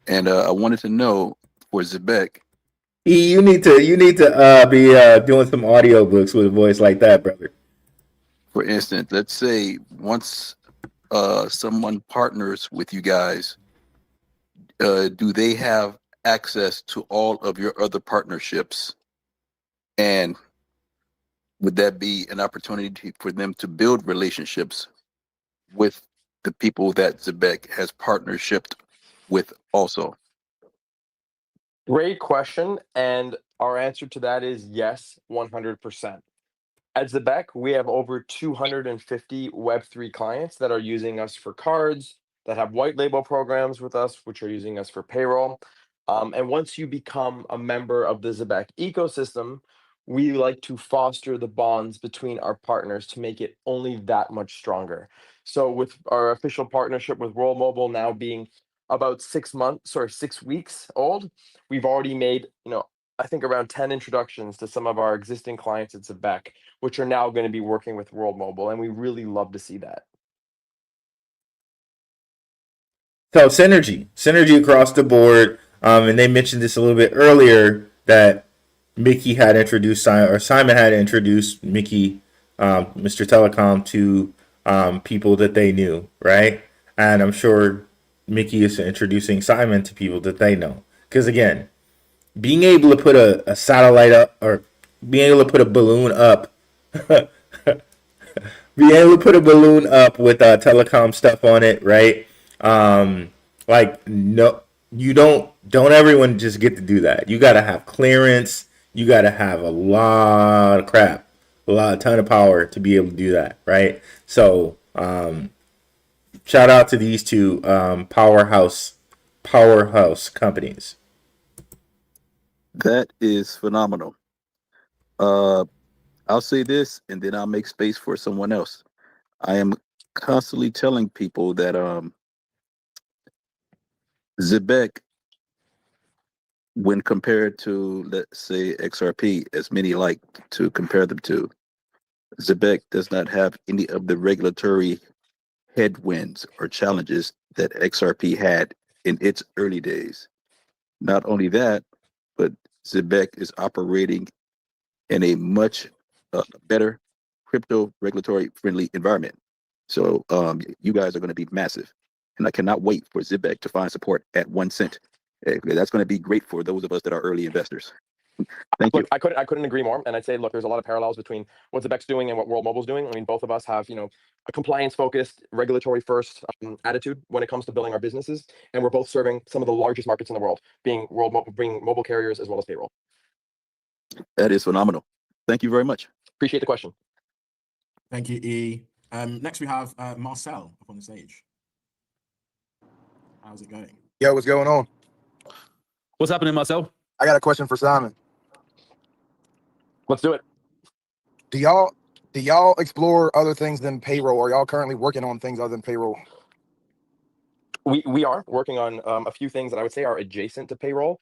And I wanted to know for Zebec, E, you need to be doing some audiobooks with a voice like that, brother. for instance, let's say once someone partners with you guys, do they have access to all of your other partnerships? And would that be an opportunity for them to build relationships with the people that Zebec has partnershiped with also? Great question. And our answer to that is yes, 100%. At Zebec, we have over 250 Web3 clients that are using us for cards, that have white label programs with us, which are using us for payroll. And once you become a member of the Zebec ecosystem, we like to foster the bonds between our partners to make it only that much stronger. So with our official partnership with World Mobile now being about 6 weeks old, we've already made, I think around 10 introductions to some of our existing clients at Zebec, which are now going to be working with World Mobile, and we really love to see that. So synergy across the board. And they mentioned this a little bit earlier that Mickey had introduced Simon had introduced Mickey, Mr. Telecom, to people that they knew, right? And I'm sure Mickey is introducing Simon to people that they know. Because again, being able to put a satellite up or being able to put a balloon up, being able to put a balloon up with telecom stuff on it, right? No, you don't everyone just get to do that. You got to have clearance. You got to have a lot of crap, ton of power to be able to do that, right? So, shout out to these two powerhouse companies. That is phenomenal. I'll say this, and then I'll make space for someone else. I am constantly telling people that Zebec, when compared to, let's say, XRP, as many like to compare them to, Zebec does not have any of the regulatory headwinds or challenges that XRP had in its early days. Not only that, but Zebec is operating in a much better crypto regulatory friendly environment. So you guys are going to be massive. And I cannot wait for Zebec to find support at 1 cent. That's going to be great for those of us that are early investors. Thank you. Look, I couldn't agree more. And I'd say, look, there's a lot of parallels between what Zebec's doing and what World Mobile's doing. I mean, both of us have, a compliance-focused, regulatory-first attitude when it comes to building our businesses, and we're both serving some of the largest markets in the world, being mobile carriers as well as payroll. That is phenomenal. Thank you very much. Appreciate the question. Thank you, E. Next, we have Marcel up on the stage. How's it going? Yo, what's going on? What's happening, Marcel? I got a question for Simon. Let's do it. Do y'all explore other things than payroll? Are y'all currently working on things other than payroll? We are working on a few things that I would say are adjacent to payroll.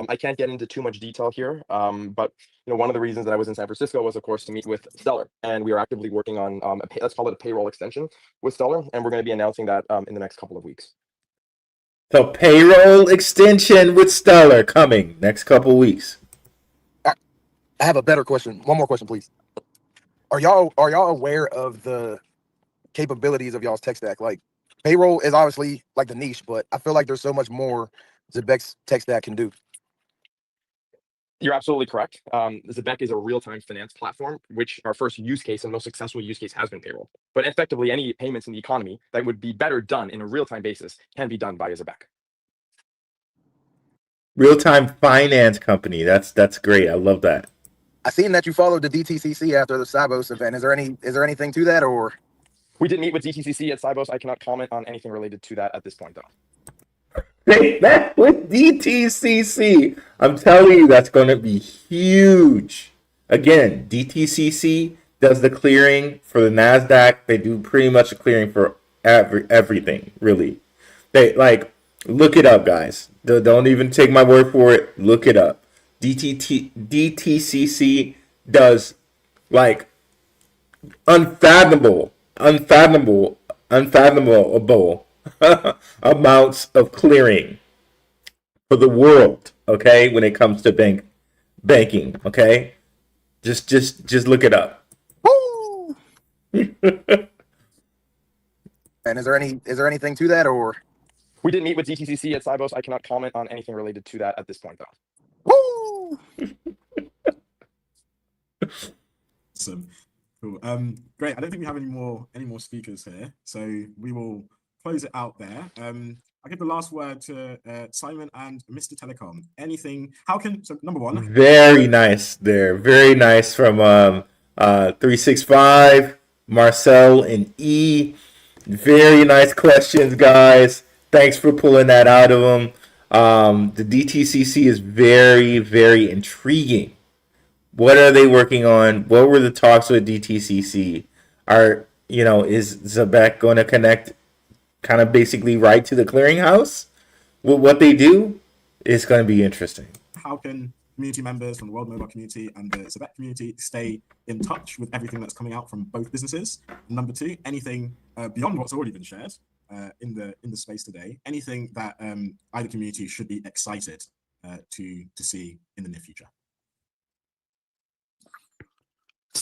I can't get into too much detail here, but one of the reasons that I was in San Francisco was, of course, to meet with Stellar, and we are actively working on let's call it a payroll extension with Stellar, and we're going to be announcing that in the next couple of weeks. So payroll extension with Stellar coming next couple weeks. I have a better question. One more question, please. Are y'all aware of the capabilities of y'all's tech stack? Like, payroll is obviously like the niche, but I feel like there's so much more Zebec's tech stack can do. You're absolutely correct. Zebec is a real-time finance platform, which our first use case and most successful use case has been payroll. But effectively, any payments in the economy that would be better done in a real-time basis can be done via Zebec. Real-time finance company. That's great. I love that. I seen that you followed the DTCC after the Sibos event. Is there anything to that, or? We did meet with DTCC at Sibos. I cannot comment on anything related to that at this point, though. They met with DTCC. I'm telling you, that's going to be huge. Again, DTCC does the clearing for the NASDAQ. They do pretty much the clearing for everything, really. They look it up, guys. Don't even take my word for it. Look it up. DTCC does unfathomable amounts of clearing for the world, okay, when it comes to banking, okay? Just look it up. Woo! And is there anything to that, or? We did meet with DTCC at Sibos. I cannot comment on anything related to that at this point, though. Woo! Awesome. Cool. Great. I don't think we have any more speakers here, so we will close it out there. I give the last word to Simon and Mr. Telecom. Anything? So number one. Very nice there. Very nice from 365, Marcel, and E. Very nice questions, guys. Thanks for pulling that out of them. The DTCC is very, very intriguing. What are they working on? What were the talks with DTCC? Is Zebec going to connect kind of basically right to the clearinghouse? What they do is going to be interesting. How can community members from the World Mobile community and the Zebec community stay in touch with everything that's coming out from both businesses? And number two, anything beyond what's already been shared in the space today? Anything that either community should be excited to see in the near future?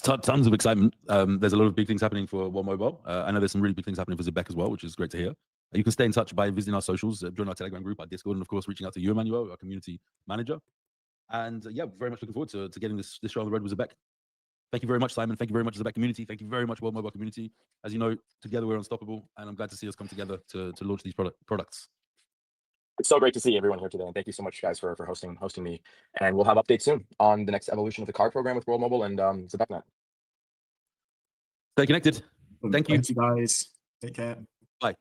Tons of excitement. There's a lot of big things happening for World Mobile. I know there's some really big things happening for Zebec as well, which is great to hear. You can stay in touch by visiting our socials, join our Telegram group, our Discord, and of course, reaching out to you, Emmanuel, our community manager. And very much looking forward to getting this show on the road with Zebec. Thank you very much, Simon. Thank you very much, Zebec community. Thank you very much, World Mobile community. As you know, together we're unstoppable, and I'm glad to see us come together to launch these products. It's so great to see everyone here today, and thank you so much, guys, for hosting me. And we'll have updates soon on the next evolution of the card program with World Mobile and Zebecnet. Stay connected. Thank you. Thank you, guys. Take care. Bye.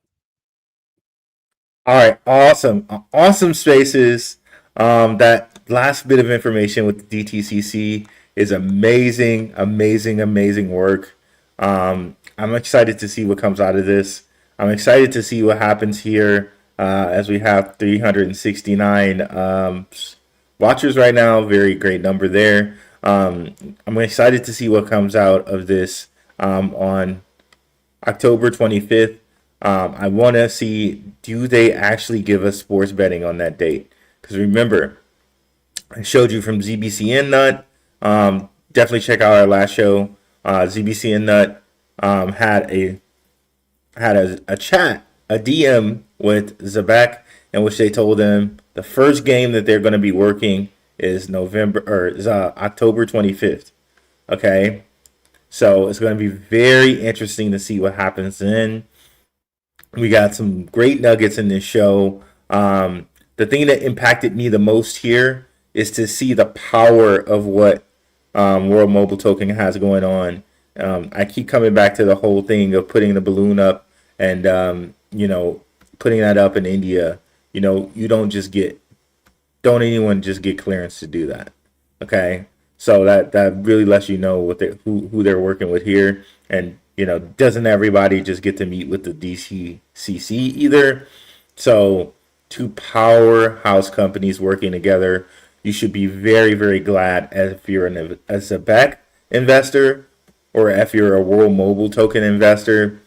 All right, awesome spaces. That last bit of information with the DTCC is amazing work. I'm excited to see what comes out of this. I'm excited to see what happens here as we have 369 watchers right now. Very great number there. I'm excited to see what comes out of this on October 25th. I want to see, do they actually give us sports betting on that date? Because remember, I showed you from ZBCN Nut. Definitely check out our last show. ZBCN Nut had a chat, a DM with Zebec, in which they told him the first game that they're going to be working is October 25th. Okay, so it's going to be very interesting to see what happens then. We got some great nuggets in this show. The thing that impacted me the most here is to see the power of what World Mobile Token has going on. I keep coming back to the whole thing of putting the balloon up and putting that up in India. You don't anyone just get clearance to do that. Okay, so that really lets you know what who they're working with here, and doesn't everybody just get to meet with the DCCC either? So two powerhouse companies working together. You should be very, very glad if you're a Zebec investor or if you're a World Mobile Token investor.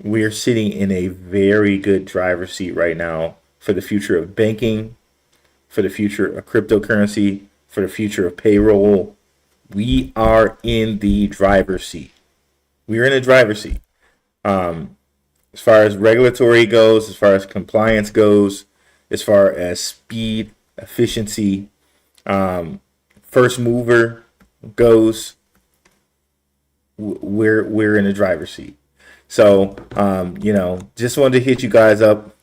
We're sitting in a very good driver's seat right now for the future of banking, for the future of cryptocurrency, for the future of payroll. We are in the driver's seat. We're in a driver's seat. As far as regulatory goes, as far as compliance goes, as far as speed, efficiency, first mover goes, we're in a driver's seat. So, just wanted to hit you guys up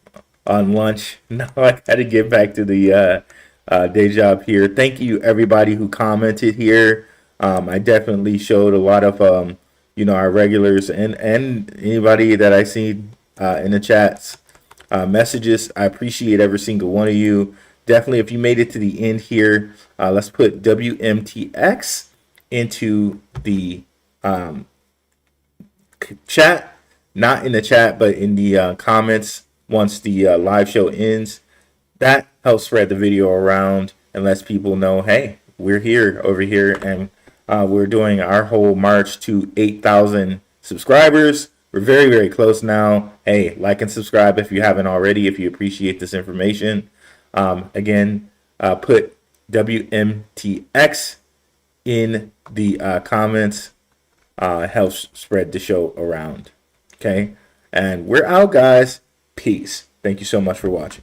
on lunch. Now I got to get back to the day job here. Thank you, everybody who commented here. I definitely showed a lot of, our regulars and anybody that I see in the chats messages. I appreciate every single one of you. Definitely, if you made it to the end here, let's put WMTX into the chat. Not in the chat, but in the comments once the live show ends. That helps spread the video around and lets people know, hey, we're here over here, and we're doing our whole march to 8,000 subscribers. We're very, very close now. Hey, like and subscribe if you haven't already, if you appreciate this information. Again, put WMTX in the comments. Helps spread the show around. Okay, and we're out, guys. Peace. Thank you so much for watching.